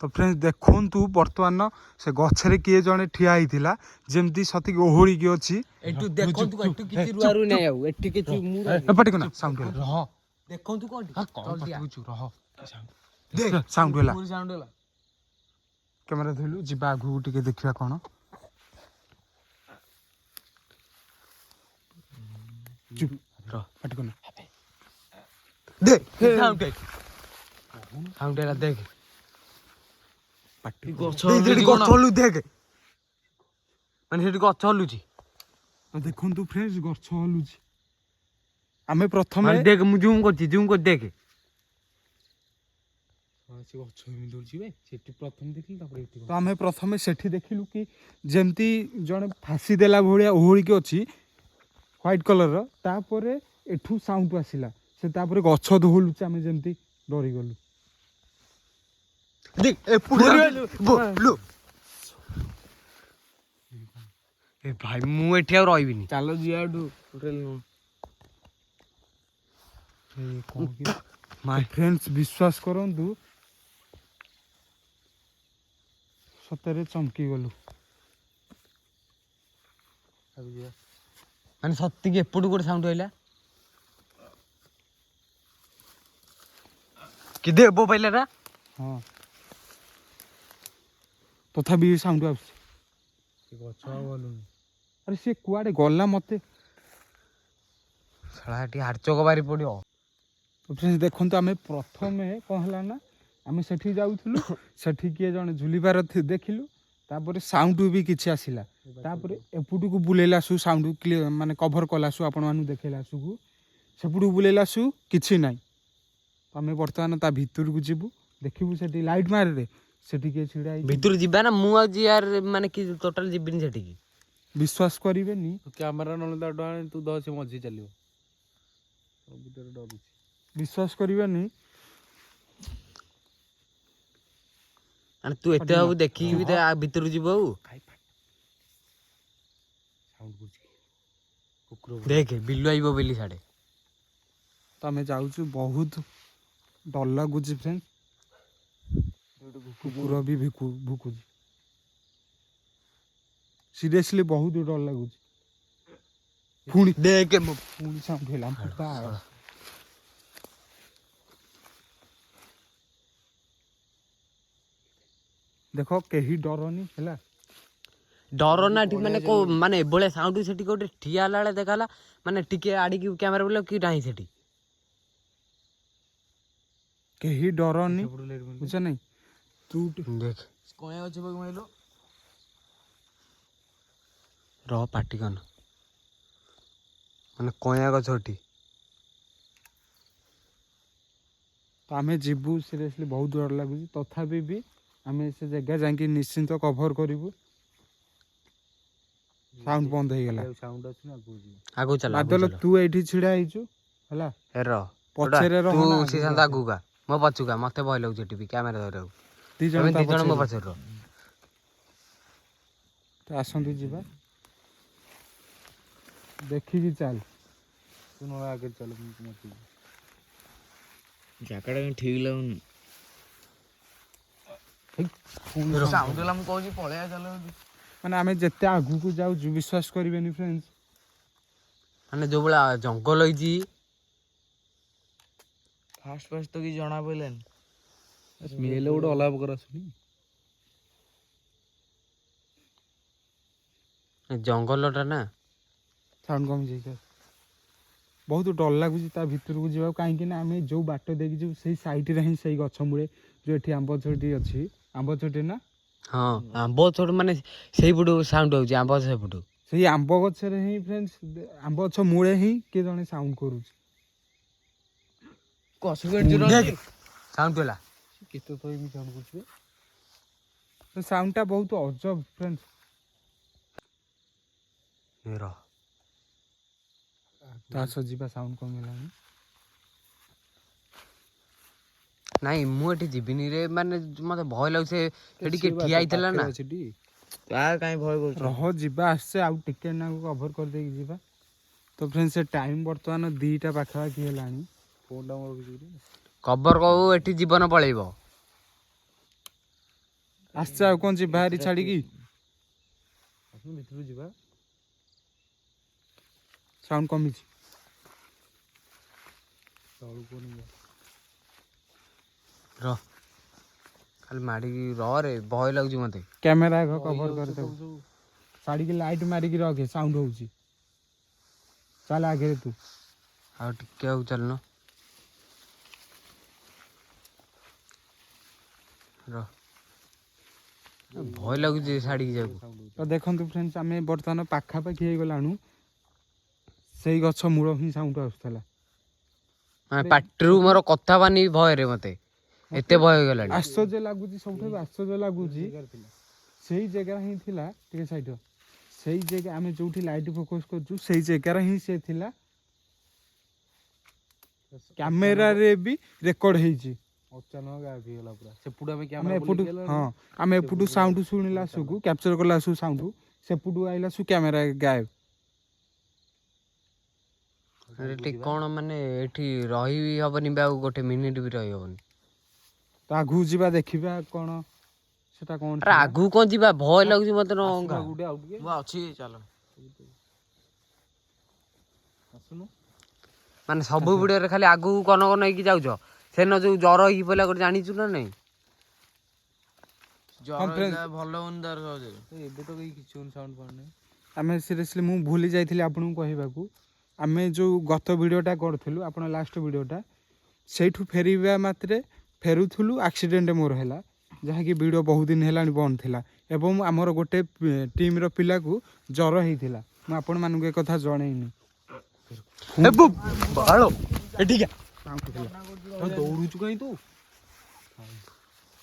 ତ ଫ୍ରେଣ୍ଡସ୍ ଦେଖନ୍ତୁ ବର୍ତ୍ତମାନ ସେ ଗଛରେ କିଏ ଜଣେ ଠିଆ ହେଇଥିଲା ଯେମିତି ସତିକି ଓହଳିକି ଅଛି ଏଠୁ ଦେଖନ୍ତୁ ଏଠୁ କିଛି ରୁଆ ରୁଇ ନାହିଁ ଆଉ ଏଠି କିଛି ମୁଁ ପାଟି କନା ସାଉଣ୍ଡ ହେଲା ରହ ଦେଖନ୍ତୁ କୋଉଠି ରହ ଦେଖ ସାଉଣ୍ଡ ହେଲା ସାଉଣ୍ଡ ହେଲା କ୍ୟାମେରା ଧରିଲୁ ଯିବା ଆଗକୁ ଟିକେ ଦେଖିବା କ'ଣ ଚୁପ ରହ ପାଟି କନା ଦେଖ ସାଉଣ୍ଡ ହେଲା ଦେଖ ଗଛ ସେଠି ଗଛ ହଲୁ ଦେଖ ମାନେ ସେଠି ଗଛ ହଲୁଛି ଦେଖନ୍ତୁ ଫ୍ରେଣ୍ଡସ୍ ଗଛ ହଲୁଛି ଆମେ ପ୍ରଥମେ ଦେଖ ମୁଁ ଜୁମ୍ କରୁଛି ଦେଖ ସେ ଗଛ ଏମିତି ଦଉଚି ବେ ସେଠି ପ୍ରଥମେ ଦେଖିଲି ତାପରେ ଏଠି ତ ଆମେ ପ୍ରଥମେ ସେଠି ଦେଖିଲୁ କି ଯେମିତି ଜଣେ ଫାଶୀ ଦେଲା ଭଳିଆ ଓହଳିକି ଅଛି ହ୍ୱାଇଟ୍ କଲର୍ର ତାପରେ ଏଠୁ ସାଉଣ୍ଡ ଆସିଲା ସେ ତାପରେ ଗଛ ଦୋହଲୁଛି ଆମେ ଯେମିତି ଡରିଗଲୁ ଏ ଭାଇ ମୁଁ ଏଠି ଆଉ ରହିବିନି ଚାଲ ଯିବା ଏଠୁ ମାଇ ଫ୍ରେଣ୍ଡସ୍ ବିଶ୍ୱାସ କରନ୍ତୁ ସତରେ ଚମକି ଗଲୁ ମାନେ ସତିକି ଏପଟୁ ଗୋଟେ ସାଉଣ୍ଡ ଆଇଲା କି ଦେବ ପାଇଲା ରା ହଁ ତଥାପି ସାଉଣ୍ଡ ଆସୁଛି ଗଛ ଆଉ ଗଲୁନି ଆରେ ସେ କୁଆଡ଼େ ଗଲା ମୋତେ ଶଳା ଏଠି ହାଡ଼ଚକ ବାରି ପଡ଼ିବ ତ फ्रेंड्स देखंतु आमे प्रथमे कौन हला ना आमे सेठी जाउथुलु सेठी किए जने झुलिबार देखिलु तापर साउंड भी किछि आसिला तापर एपुटू को बुलेला सु साउंड क्लियर माने कवर कला सु आपण मानु देखेला सु को सेपुटू बुलेला सु किछि नाही आमे वर्तमान ता भितर को जिबु देखिबु सेठी लाइट मारे रे सेठी के छिडा ଭିତରୁ ଯିବା ନା ମୁଁ ଆଉ ଯିବାର ମାନେ କି ଟୋଟାଲ ଯିବିନି ସେଠିକି विश्वास करिवेनी କ୍ୟାମେରା ନହେଲେ ତା ଡାଣେ ତୁ ଦଶ ମଝି ଚାଲିବ ଭିତରେ ଡରୁଛି विश्वास करिवेनी ମାନେ ତୁ ଏତେ ସବୁ ଦେଖିକି ବି ତା ଭିତରୁ ଯିବୁ ଆଉ ସାଉଣ୍ଡ କରୁଛି କୁକୁର ଦେଖେ ବିଲୁ ଆଇବ ବୋଲି ସାଡେ तो आमे जाउछु बहुत डर लागुची फ्रेंड कुकुर भी भुकुची सीरियसली बहुत डर लागुची पुणी ଦେଖେ पुणी साउंड होला देखो केही डरनी हैला ଡର ନା ଏଠି ମାନେ କୋ ମାନେ ଏଭଳିଆ ସାଉଣ୍ଡ ସେଠି ଗୋଟେ ଠିଆ ହେଲା ବେଳେ ଦେଖାଲା ମାନେ ଟିକେ ଆଡ଼ିକି କ୍ୟାମେରା ବୋଲେ କି ନାହିଁ ସେଠି केही डरनी बुझ नहीं तू ଦେଖ କଣ ଅଛି ବାକି ମାଇलो ରହ ପାଟି କନ ମାନେ କଇଁଆ ଗଛ ଏଠି तो आमे जीबू सीरियसली बहुत डर लागुची तथापि भी आमे से जगह जाके निश्चिंत कवर करिवु साउंड बंद हो गला ସାଉଣ୍ଡ ଅଛି ନା ଆଗକୁ ଯିବ ଆଗକୁ ଚାଲ बादल तू एठी छिड़ा हिचु हला ଏ ରହ पछरे रह ତୁ ना ସେ ସାଙ୍ଗେ ଆଗକୁ କା ମୋ ପଛୁକା ମତେ ଭୟ ଲାଗୁଛି ଏଠି ବି କ୍ୟାମେରା ଧରିବାକୁ दी ତମେ जण ଦି ଜଣ ମୋ ପଛରେ ରହ तो आसंतु जीवा देखी की चल ତୁ ନହେଲେ ଆଗରେ ଚାଲ ମୁଁ ମତେ ଜାଗାଟା ଠିକ ଲାଗୁନି ସାଉଣ୍ଡ ହେଲା ମୁଁ କହୁଛି ପଳେଇବା ଚାଲ माने आमे जत्ते आगु को जाउ विश्वास करिवेनी फ्रेंड्स ମାନେ ଯୋଉ ଭଳିଆ ଜଙ୍ଗଲ ହେଇଛି ଫାଷ୍ଟ ଫାଷ୍ଟ ତ କିଛି ଜଣା ପଇଲାନି ସ୍ମେଲ ଗୋଟେ ଅଲଗା ପ୍ରକାର ଆସୁନି ଜଙ୍ଗଲଟା ନା साउंड कम जाई बहुत डर लागुची ता भीतर को जीवा काहे ना आमे जो बाट देखि जो सही साइड रे ही सही गछ मुळे जो एठी आंब छोटी अछि आंब छोटी ना ହଁ ଆମ୍ବ ଛୋଟ ମାନେ ସେଇପଟୁ ସାଉଣ୍ଡ ହଉଛି ଆମ୍ବ ସେପଟୁ सही आंब गछ रे ही फ्रेंड्स आंब गछ मुळे ही के जने साउंड करूची ସାଉଣ୍ଡ ହେଲା केते तो एमी साउंड करछे तो साउंड टा बहुत अजब फ्रेंड्स ଏ ରହ ता सजीबा साउंड कमिला ନାଇଁ ମୁଁ ଏଠି ଯିବିନି ରେ ମାନେ ମତେ ଭୟ ଲାଗୁଛି ସେଠି କିଏ ଠିଆ ହେଇଥିଲା ନା କାଇଁ ଭୟ କରୁଛ रह जीवा आसे आउ टिकेट ना कवर कर देकी जीवा तो फ्रेंड्स से टाइम वर्तमान 2टा पाखा की हेलानी ଫୋନ୍ ଟା ମୋର କିଛି କଭର କହୁ ଏଠି ଜୀବନ ପଳେଇବ आसे आउ कोन जी बाहरी छाड़ी की ଆସୁନ ଭିତରୁ ଯିବା साउंड कमी ତଳକୁ ନେଇଯିବା ରହ ଖାଲି ମାଡ଼ିକି ରହ ରେ ଭୟ ଲାଗୁଛି ମତେ कैमरा कवर कर दे साड़ी की लाइट मारी की रखे साउंड होची चल आगे तू ଆଉ ଟିକେ ଆଉ ଚାଲୁନ ରହ ଭୟ ଲାଗୁଛି ଛାଡ଼ିକି ଯାକୁ तो देखंतु फ्रेंड्स आमे वर्तमान पाखा पाखी हे गलानु सेही गछ मूळ ही साउंड आउथला ମାନେ ପାଟିରୁ ମୋର କଥା ବାନି ଭୟରେ ମତେ ଏତେ ଭୟ ହେଇଗଲାଣି आश्चर्य लागुची सबठे आश्चर्य लागुची सेही जगह ही थिला टिके साइड सेही जगह आमे जोठी लाइट फोकस करजु सेही जगह ही से थिला कैमरा रे भी रेकॉर्ड हेची ଅଚାନକ ଗାୟବ ହେଇଗଲା ପୁରା ସେପଟୁ ଆମେ आमे କ୍ୟାମେରା एपुटु हां आमे एपुटु साउंड सुनिला सुगु कैप्चर करला सु साउंड सेपुटु आइला सु कैमरा गायब ଏଠି କ'ଣ ମାନେ ଏଠି ରହି ହବନି ବା ଆଉ ଗୋଟେ ମିନିଟ୍ ବି ରହି ହବନି तो आगु जीवा देखिबा कोन सेटा कोन ଆରେ ଆଗକୁ କ'ଣ ଯିବା ଭୟ ଲାଗୁଛି ମତେ ଗୋଟେ ଆଉ ଟିକେ ମୁଁ ଅଛି ଚାଲ ଆସୁନୁ ମାନେ ସବୁ ଭିଡ଼ିଓରେ ଖାଲି ଆଗକୁ କନ କନ ହେଇକି ଯାଉଛ ସେଦିନ ଯୋଉ ଜ୍ୱର ହେଇକି ପଇଲା ଗୋଟେ ଜାଣିଛୁ ନା ନାଇଁ ଭଲ ହଉନି ତାର ସହଜରେ ଏବେ ତ କିଛି ହଉନି ସାଉଣ୍ଡ ପାଉନି आमे सीरियसली मु भूली जाइथिली आपन कहबाकू आमे जो गत वीडियोटा करथिलु आपण लास्ट वीडियोटा ସେଇଠୁ ଫେରିବା ମାତ୍ରେ ଫେରୁଥିଲୁ ଆକ୍ସିଡେଣ୍ଟ ମୋର ହେଲା, ଯାହାକି ଭିଡ଼ିଓ ବହୁତ ଦିନ ହେଲାଣି ବନ୍ଦ ଥିଲା। ଏବଂ ଆମର ଗୋଟେ ଟିମ୍ର ପିଲାକୁ ଜ୍ୱର ହେଇଥିଲା, ମୁଁ ଆପଣମାନଙ୍କୁ ଏ କଥା ଜଣେଇନି। ଦୌଡୁଛୁ କାଇଁ ତୁ?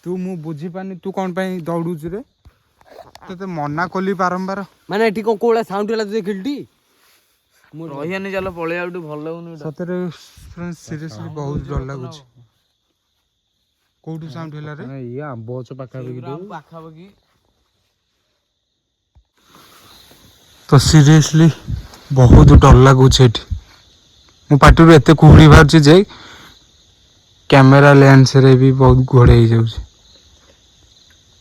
ତୁ ମୁଁ ବୁଝିପାରୁନି ତୁ କ'ଣ ପାଇଁ ଦୌଡୁଛୁ ରେ? ତତେ ମନା କଲି ବାରମ୍ବାର। ମାନେ ଏଠି କ'ଣ କୋଉଭଳିଆ ସାଉଣ୍ଡ ହେଲା ତୁ ଦେଖିଲୁଟି? ରହିବାନି ଚାଲ ପଳେଇ ଆଉ ଭଲ ଲାଗୁନି। ସତରେ ସିରିୟସଲି ବହୁତ ଡର ଲାଗୁଛି। କୋଉଠୁ ସାଉଣ୍ଡ ହେଲା ରେ? ଇଏ ଆମ୍ବ ଗଛ ପାଖାପାଖି ତ ସିରିୟସଲି ବହୁତ ଡର ଲାଗୁଛି ଏଠି। ମୋ ପାଟିରୁ ଏତେ କୁହୁଡ଼ି ବାହାରୁଛି ଯେ କ୍ୟାମେରା ଲେନ୍ସରେ ବି ବହୁତ ଘୋଡ଼େଇ ହେଇଯାଉଛି।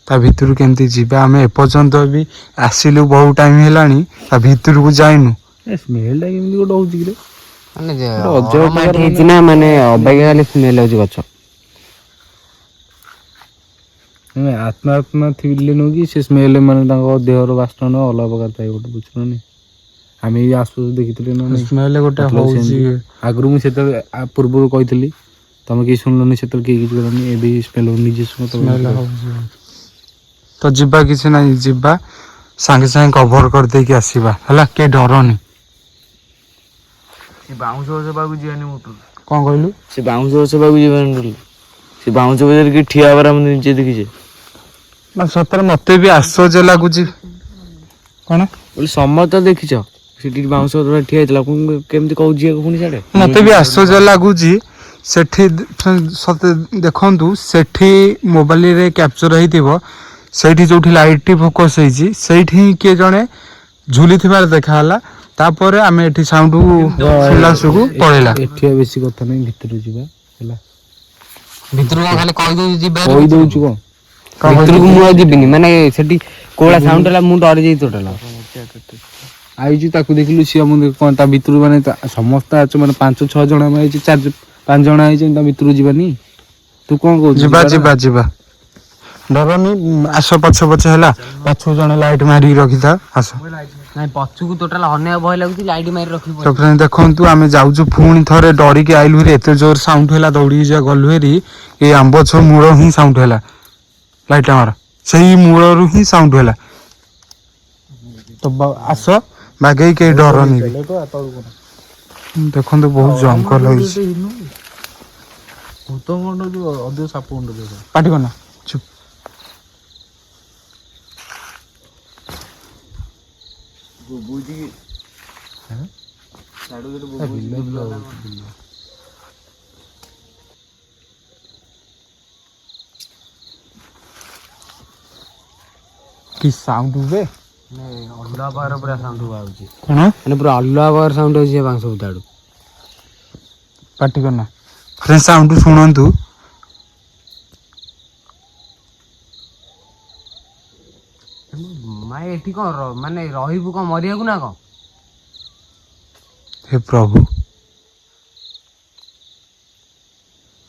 ତା ଭିତରୁ କେମିତି ଯିବା? ଆମେ ଏପର୍ଯ୍ୟନ୍ତ ବି ଆସିଲୁ ବହୁତ ଟାଇମ୍ ହେଲାଣି, ତା ଭିତରକୁ ଯାଇନୁ। ସ୍ମେଲଟା କେମିତି ଗୋଟେ ହଉଛି କିରେ? ମାନେ ହେଇଛି ନା, ମାନେ ଅବାଗିଆ ଖାଲି ସ୍ମେଲ ହଉଛି ଗଛ। ଆତ୍ମା ଥିଲେ ନୁହଁ କି ସେ ସ୍ମେଲ, ମାନେ ତାଙ୍କ ଦେହର ବାସ୍ନା ନୁହଁ ଅଲଗା ପ୍ରକାର ଥାଏ ଗୋଟେ, ବୁଝୁନି? ଆମେ ବି ଆସୁ ଦେଖିଥିଲେ ନା ସ୍ମେଲ ଗୋଟେ ହଉଛି। ଆଗରୁ ମୁଁ ସେତେବେଳେ ପୂର୍ବରୁ କହିଥିଲି, ତମେ କେହି ଶୁଣିଲନି ସେତେବେଳେ, କେହି କିଛି କଲନି। ଏବେ ସ୍ମେଲ ନିଜେ ସ୍ମେଲ ହଉଛି। ତ ଯିବା, କିଛି ନାହିଁ, ଯିବା ସାଙ୍ଗେ ସାଙ୍ଗେ କଭର କରିଦେଇକି ଆସିବା ହେଲା, କେହି ଡରନି। ବାଉଁଶ ଗଛ ପାଖକୁ ଯିବାନି ମୋଟୁ। କ'ଣ କହିଲୁ? ସେ ବାଉଁଶ ଗଛ ପାଖକୁ ଯିବାନି, ସେ ବାଉଁଶ ବଜାର କି ଠିଆ ହେବାର ଆମେ ନିଜେ ଦେଖିଛେ। ସତରେ ମତେ ବି ଆଶ୍ଚର୍ଯ୍ୟ ଲାଗୁଛି। କ'ଣ ବୋଲି ସମସ୍ତେ ଦେଖିଛ ସେଠି ବାଉଁଶ ଗଛ ଠିଆ ହେଇଥିଲା, କେମିତି କହୁଛି ପୁଣି ସିଆଡେ? ମତେ ବି ଆଶ୍ଚର୍ଯ୍ୟ ଲାଗୁଛି। ସେଠି ସତେ ଦେଖନ୍ତୁ, ସେଠି ମୋବାଇଲରେ କ୍ୟାପଚର ହେଇଥିବ, ସେଇଠି ଯୋଉଠି ଲାଇଟଟି ଫୋକସ ହେଇଛି ସେଇଠି ହିଁ କିଏ ଜଣେ ଝୁଲିଥିବାର ଦେଖାହେଲା। ତାପରେ ଆମେ ଏଠି ସାଉଣ୍ଡ ଶୁଣିଲାସୁକୁ ପଳେଇଲା। ଏଠି ବେଶୀ କଥା ନାହିଁ, ଭିତରକୁ ଯିବା ହେଲା। ଭିତରକୁ ଖାଲି କହିଦଉଛି ଯିବା, କହିଦଉଛୁ କ'ଣ? ଭିତରକୁ ମୁଁ ଆଉ ଯିବିନି। ମାନେ ସେଠି କୋଉଭଳିଆ ସାଉଣ୍ଡ ହେଲା ମୁଁ ଡରି ଯାଇ ଟୋଟାଲ। ଆଇଛୁ ତାକୁ ଦେଖିଲୁ, ସିଏ ମୁଁ କ'ଣ ତା ଭିତରୁ, ମାନେ ସମସ୍ତେ ଅଛୁ, ମାନେ 5-6 ଜଣ ଆମେ ହେଇଛୁ, 4-5 ଜଣ ହେଇଛନ୍ତି, ତା ଭିତରୁ ଯିବାନି? ତୁ କ'ଣ କହୁଛୁ? ଯିବା ଯିବା ଯିବା, ଡରନି। ଆସ ପଛ ପଛ ହେଲା, ପଛକୁ ଜଣେ ଲାଇଟ୍ ମାରିକି ରଖିଥା। ଆସ। ନାଇଁ ପଛକୁ ଟୋଟାଲ ଅନେଇବା ଭୟ ଲାଗୁଛି, ଲାଇଟ୍ ମାରି ରଖିବୁ। ତ ଫ୍ରେଣ୍ଡ ଦେଖନ୍ତୁ, ଆମେ ଯାଉଛୁ, ପୁଣି ଥରେ ଡରିକି ଆଇଲୁ ହେରି। ଏତେ ଜୋର ସାଉଣ୍ଡ ହେଲା, ଦୌଡ଼ିକି ଯା ଗଲୁ ହେରି। ଏଇ ଆମ୍ବ ଗଛ ମୂଳ ହିଁ ସାଉଣ୍ଡ ହେଲା। ଲାଇଟ୍ ମାର, ସେଇ ମୂଳରୁ ହିଁ ସାଉଣ୍ଡ ହେଲା। ତ ଆସ, ବାଗେଇ, କେହି ଡରନି। ଦେଖନ୍ତୁ ବହୁତ ଜଙ୍ଗଲ ହେଇଛି। ଅଧିକ ସାପ ପାଟି କରନା, ଚୁପ୍। କି ସାଉଣ୍ଡ ହୁଏ? ଅଲଗା ପ୍ରକାର ପୁରା ସାଉଣ୍ଡ ବାହାରୁଛି। କ'ଣ? ମାନେ ପୁରା ଅଲଗା ପ୍ରକାର ସାଉଣ୍ଡ ହଉଛି ସେ ବାଉଁଶ ବୁଦା ଆଡୁ। ପାଟି କରନା, ଫ୍ରେଣ୍ଡ ସାଉଣ୍ଡ ଶୁଣନ୍ତୁ। ମାଇ ଏଠି କ'ଣ ମାନେ ରହିବୁ କ'ଣ, ମରିବାକୁ ନା କ'ଣ? ହେ ପ୍ରଭୁ,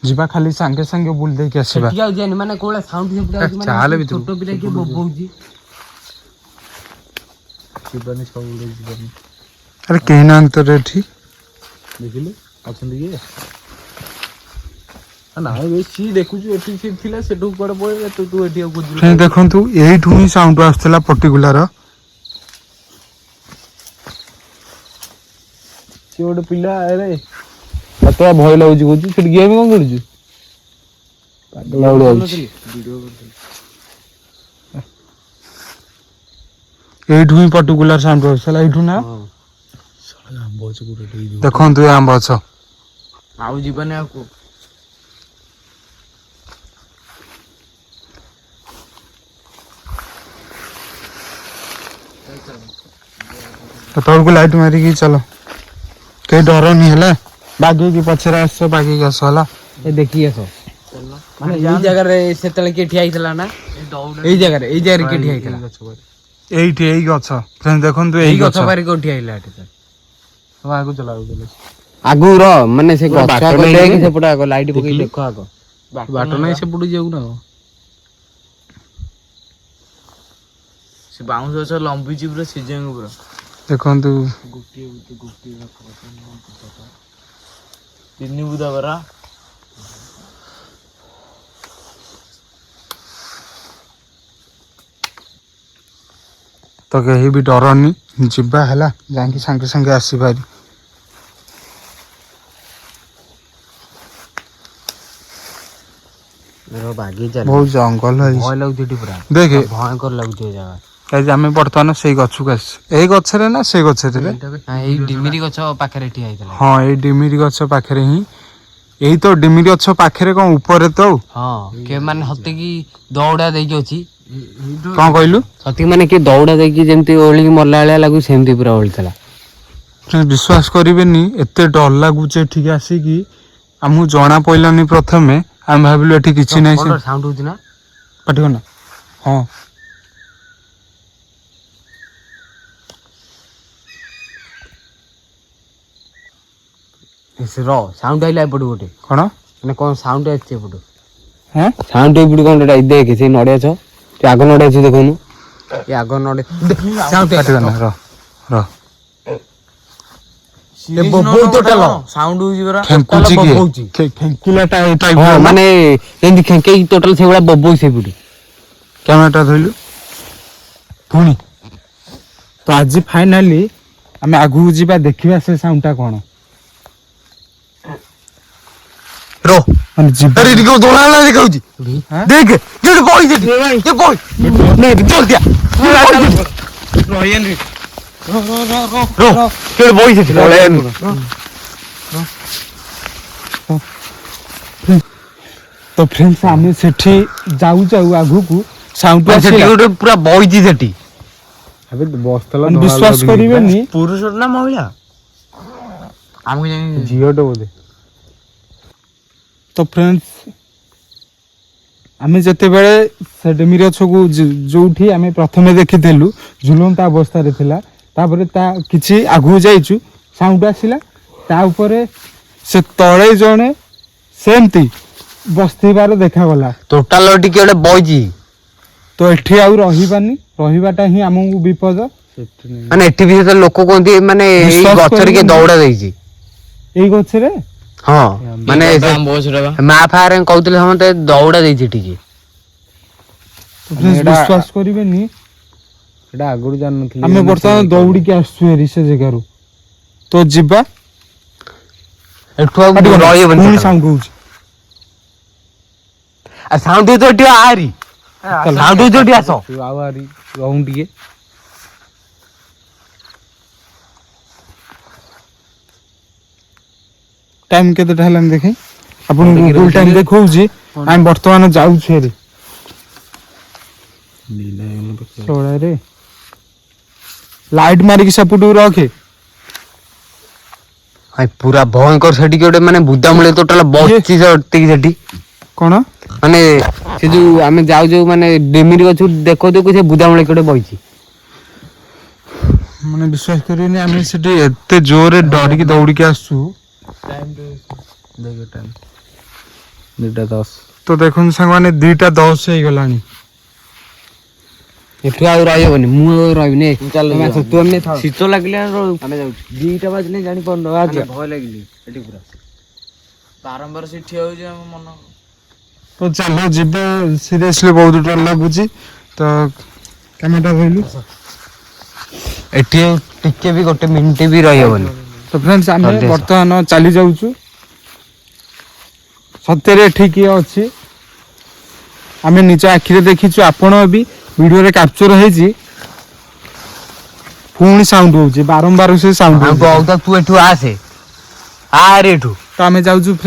ଯିବା ଖାଲି ସାଙ୍ଗେ ସାଙ୍ଗେ ବୁଲି ଦେଇକି ଆସିବା। ସେଠି ଆଉ ଯିବାନି, ମାନେ କୋଉଭଳିଆ ସାଉଣ୍ଡ ସେପଟେ ଆଉଛି, ଚାଲେ ମାନେ ଭିତରକୁ। ଛୋଟ ପିଲା କିଏ ବୋବଉଛି। ଯିବାନି, ସବୁବେଳେ ଯିବାନି। ଆରେ କେହି ନାହାନ୍ତି ତ ଏଠି। ଦେଖିଲୁ ଅଛନ୍ତି କିଏ? ନାଇଁ ଭାଇ, ସିଏ ଦେଖୁଛୁ ଏଠି ସିଏ ଥିଲା, ସେଠୁ କୁଆଡେ ପଳେଇଲା, ତୁ ଏଠି ଆଉ ବୁଝିଲୁ? ଦେଖନ୍ତୁ, ଏଇଠୁ ହିଁ ସାଉଣ୍ଡ ଆସୁଥିଲା ପର୍ଟିକୁଲାର। ସିଏ ଗୋଟେ ପିଲା, ଆରେ ମତେ ଭୟ ଲାଗୁଛି କହୁଛୁ, ସେଠି ଗେମ୍ କ'ଣ ଖେଳୁଛୁ? ଏଇଠୁ ହିଁ ପର୍ଟିକୁଲାର ସାଉଣ୍ଡ ଆସୁଥିଲା, ଏଇଠୁ ନା? ଦେଖନ୍ତୁ ଏ ଆମ୍ବ ଗଛ। ଆଉ ଯିବାନି ଆଉ କୋଉ। ତଳକୁ ଲାଇଟ୍ ମାରିକି ଚାଲ, କେହି ଡରନି ହେଲା। ବାଗେଇକି ପଛରେ ଆସ, ବାଗେଇକି ଆସ ହେଲା। ଦେଖିକି ଆସ, ମାନେ ଏଇ ଜାଗାରେ ସେତେବେଳେ କିଏ ଠିଆ ହେଇଥିଲା ନା? ଏଇ ଜାଗାରେ କିଏ ଠିଆ ହେଇଥିଲା? ଏଇଠି, ଏଇ ଗଛ। ଦେଖନ୍ତୁ ଏଇ ଗଛ ପାଖରେ କୋଉ ଠିଆ ହେଇଲା? ଏଠି ଆଗକୁ ଚଲା ଆଗକୁ ର, ମାନେ ସେ ଗଛ ଆଗ ଦେଖ, ସେପଟେ ଆଗ ଲାଇଟ୍ ପକେଇ ଦେଖ ଆଗ। ବାଟ ନାହିଁ ସେପଟୁ ଯିବାକୁ ନା? ସେ ବାଉଁଶ ଗଛ ଲମ୍ବିଛି ପୁରା ସିଜିବାକୁ ପୁରା। ଦେଖନ୍ତୁ, ତିନି ବୁଦା ପରା। ତ କେହି ବି ଡରନି, ଯିବା ହେଲା, ଯାଇକି ସାଙ୍ଗେ ସାଙ୍ଗେ ଆସିପାରି। ବାଗେଇ ଚାଲ, ବହୁତ ଜଙ୍ଗଲ ହେଇଛି। ଭୟ ଲାଗୁଛି ଏଠି ପୁରା, ଦେଖେ ଭୟଙ୍କର ଲାଗୁଛି ଏ ଜାଗା। ଆଜି ଆମେ ବର୍ତ୍ତମାନ ସେଇ ଗଛକୁ ଆସିଛୁ। ଏଇ ଗଛରେ ନା ସେଇ ଗଛରେ ରେ? ଏଇ ଡିମିରି ଗଛ ପାଖରେ ଠିଆ ହେଇଥିଲା। ହଁ ଏଇ ଡିମିରି ଗଛ ପାଖରେ ହିଁ। ଏଇ ତ ଡିମିରି ଗଛ ପାଖରେ, କଣ ଉପରେ ତ? ହଁ କିଏ ମାନେ ସତିକି ଦଉଡ଼ା ଦେଇକି ଅଛି। କଣ କହିଲୁ? ସତିକି ମାନେ କିଏ ଦଉଡ଼ା ଦେଇକି ଯେମିତି ଓଳିକି ମଲା ଭଳିଆ ଲାଗୁଛି, ସେମିତି ପୁରା ଓଳିଥିଲା। ବିଶ୍ୱାସ କରିବେନି, ଏତେ ଡର ଲାଗୁଛି ଏଠିକି ଆସିକି। ଆମକୁ ଜଣା ପଇଲାନି ପ୍ରଥମେ, ଆମେ ଭାବିଲୁ ଏଠି କିଛି ନାହିଁ। ସେ ସାଉଣ୍ଡ ହଉଛି ନା? ପାଟି କରନା। ହଁ ସାଉଣ୍ଡ ଆଇଲା ଏପଟୁ ଗୋଟେ, କଣ ମାନେ କଣ ସାଉଣ୍ଡ ଆସିଛି ଏପଟୁ। ହଁ ସାଉଣ୍ଡ ଏପଟୁ କଣ ଦେଖେ, ସେଇ ନଡ଼ିଆ ଗଛ, ସେ ଆଗ ନଡ଼ିଆ ଗଛ ଦେଖୁନୁ, ଏ ଆଗ ନଡ଼ିଆ ସାଉଣ୍ଡ ପାଟି କରନା, ରହ ରହ। ସାଉଣ୍ଡ ହଉଛି ପରା, ଖେଙ୍କୁଛି କିଏ? ବବଉଛି। ଖେଙ୍କିଲାଟା ଏଇ ଟାଇପ୍ ହଁ ର ନା? ମାନେ ଯେମିତି ଖେଙ୍କେଇ ଟୋଟାଲ ସେଇଭଳିଆ ବବଉଛି ସେପଟୁ। କ୍ୟାମେରାଟା ଧରିଲୁ ପୁଣି। ତ ଆଜି ଫାଇନାଲି ଆମେ ଆଗକୁ ଯିବା, ଦେଖିବା ସେ ସାଉଣ୍ଡଟା କଣ। ମାନେ ଯିବା। ଦେଖାଉଛି ଦେଖେ ତ ଫ୍ରେଣ୍ଡସ୍ ଆମେ ସେଠି ଯାଉ ଯାଉ ଆଗକୁ ସାଉଣ୍ଡ ଗୋଟେ ପୁରା ବଇଛି ସେଠି। ବିଶ୍ୱାସ କରିବେନି, ପୁରୁଷ ନା ମହିଳା ଆମକୁ ଯାଇ ଝିଅଟେ ବୋଧେ। ତ ଫ୍ରେଣ୍ଡସ୍ ଆମେ ଯେତେବେଳେ ସେ ଡିମିରି ଗଛକୁ ଯୋଉଠି ଆମେ ପ୍ରଥମେ ଦେଖିଥିଲୁ ଝୁଲନ୍ତା ଅବସ୍ଥାରେ ଥିଲା, ତାପରେ ତା କିଛି ଆଗକୁ ଯାଇଛୁ, ସାଉଣ୍ଡ ଆସିଲା, ତା ଉପରେ ସେ ତଳେ ଜଣେ ସେମିତି ବସିଥିବାର ଦେଖାଗଲା। ଟୋଟାଲ ଟିକେ ଗୋଟେ ବଇଛି, ତ ଏଠି ଆଉ ରହିବାନି, ରହିବାଟା ହିଁ ଆମକୁ ବିପଦ। ମାନେ ଏଠି ବି ସେତେ ଲୋକ କୁହନ୍ତି, ମାନେ ଏଇ ବିଶ୍ୱାସ ଗଛରେ କିଏ କରିବେନି। ଦଉଡ଼ା ଦେଇଛି। ଏଇ ଗଛରେ ହଁ ମାନେ ମା ଫାରେ କହୁଥିଲେ ସମସ୍ତେ ଦଉଡ଼ା ଦେଇଛି ଟିକେ। ବିଶ୍ୱାସ କରିବେନି, ସେଟା ଆଗରୁ ଜାଣିନଥିଲି। ଆମେ ବର୍ତ୍ତମାନ ଦୌଡ଼ିକି ଆସୁଛୁ ଏରି ସେ ଜାଗାରୁ। ତ ଯିବା, ଏଠୁ ଆଉ ରହିବନି। ପୁଣି ସାଉଣ୍ଡ ହଉଛି। ସାଉଣ୍ଡ ହଉଛି ଏଠି, ଆହାରି ସାଉଣ୍ଡ ହଉଛି ଏଠି, ଆସ। ଆଉ ଆରି ରହୁନ ଟିକେ। ଟାଇମ୍ କେତେଟା ହେଲାଣି ଦେଖେ, ଆପଣଙ୍କୁ ଗୁଗୁଲ ଟାଇମ୍ ଦେଖଉଛି। ଆମେ ବର୍ତ୍ତମାନ ଯାଉଛୁ ଏରି। ଷୋଳରେ ଲାଇଟ୍ ମାରିକି ସେପଟକୁ ରଖେ। ପୁରା ଭୟଙ୍କର ସେଠି ଗୋଟେ ମାନେ ବୁଦାମୂଳେ ଟୋଟାଲ ବସିଛି ସେଠି। କଣ ମାନେ ସେ ଯୋଉ ଆମେ ଯାଉ ଯୋଉ ମାନେ ଡିମିରି ଗଛ ଦେଖୁ ଦେଖୁ ସେ ବୁଦାମୂଳେ ଗୋଟେ ବଇଛି। ମାନେ ବିଶ୍ୱାସ କରିବେନି, ଆମେ ସେଠି ଏତେ ଜୋରରେ ଡରିକି ଦୌଡ଼ିକି ଆସୁଛୁ। 2:10। ତ ଦେଖନ୍ତୁ ସାଙ୍ଗମାନେ, 2:10 ହେଇଗଲାଣି। ଏଠୁ ଆଉ ରହିବନି, ମୁଁ ଆଉ ରହିବିନି। ଶୀତ ଲାଗିଲେ ଆମେ ଯାଉଛୁ। 2ଟା ବାଜିଲେ ଜାଣିପାରୁନ, ଭୟ ଲାଗିଲି ଏଠି ପୁରା ବାରମ୍ବାର ସେଠି ଠିଆ ହଉଛି ଆମ ମନ। ତ ଚାଲ ଯିବା, ସିରିୟସଲି ବହୁତ ଡର ଲାଗୁଛି। ତ କ୍ୟାମେରାଟା ଧରିଲୁ। ଏଠି ଟିକେ ବି ଗୋଟେ ମିନିଟ ବି ରହିହବନି। ତ ଫ୍ରେଣ୍ଡସ୍ ଆମେ ବର୍ତ୍ତମାନ ଚାଲି ଯାଉଛୁ। ସତ୍ୟରେ ଏଠି କିଏ ଅଛି ଆମେ ନିଜ ଆଖିରେ ଦେଖିଛୁ, ଆପଣ ବି ଭିଡ଼ିଓରେ କ୍ୟାପଚର ହେଇଛି। ପୁଣି ସାଉଣ୍ଡ ହଉଛି, ବାରମ୍ବାର ସେ ସାଉଣ୍ଡ ହଉଛି। ତୁ ଏଠୁ ଆସେ, ଆରେ ଏଠୁ ତ ଆମେ ଯାଉଛୁ ଫ୍ରେଣ୍ଡ।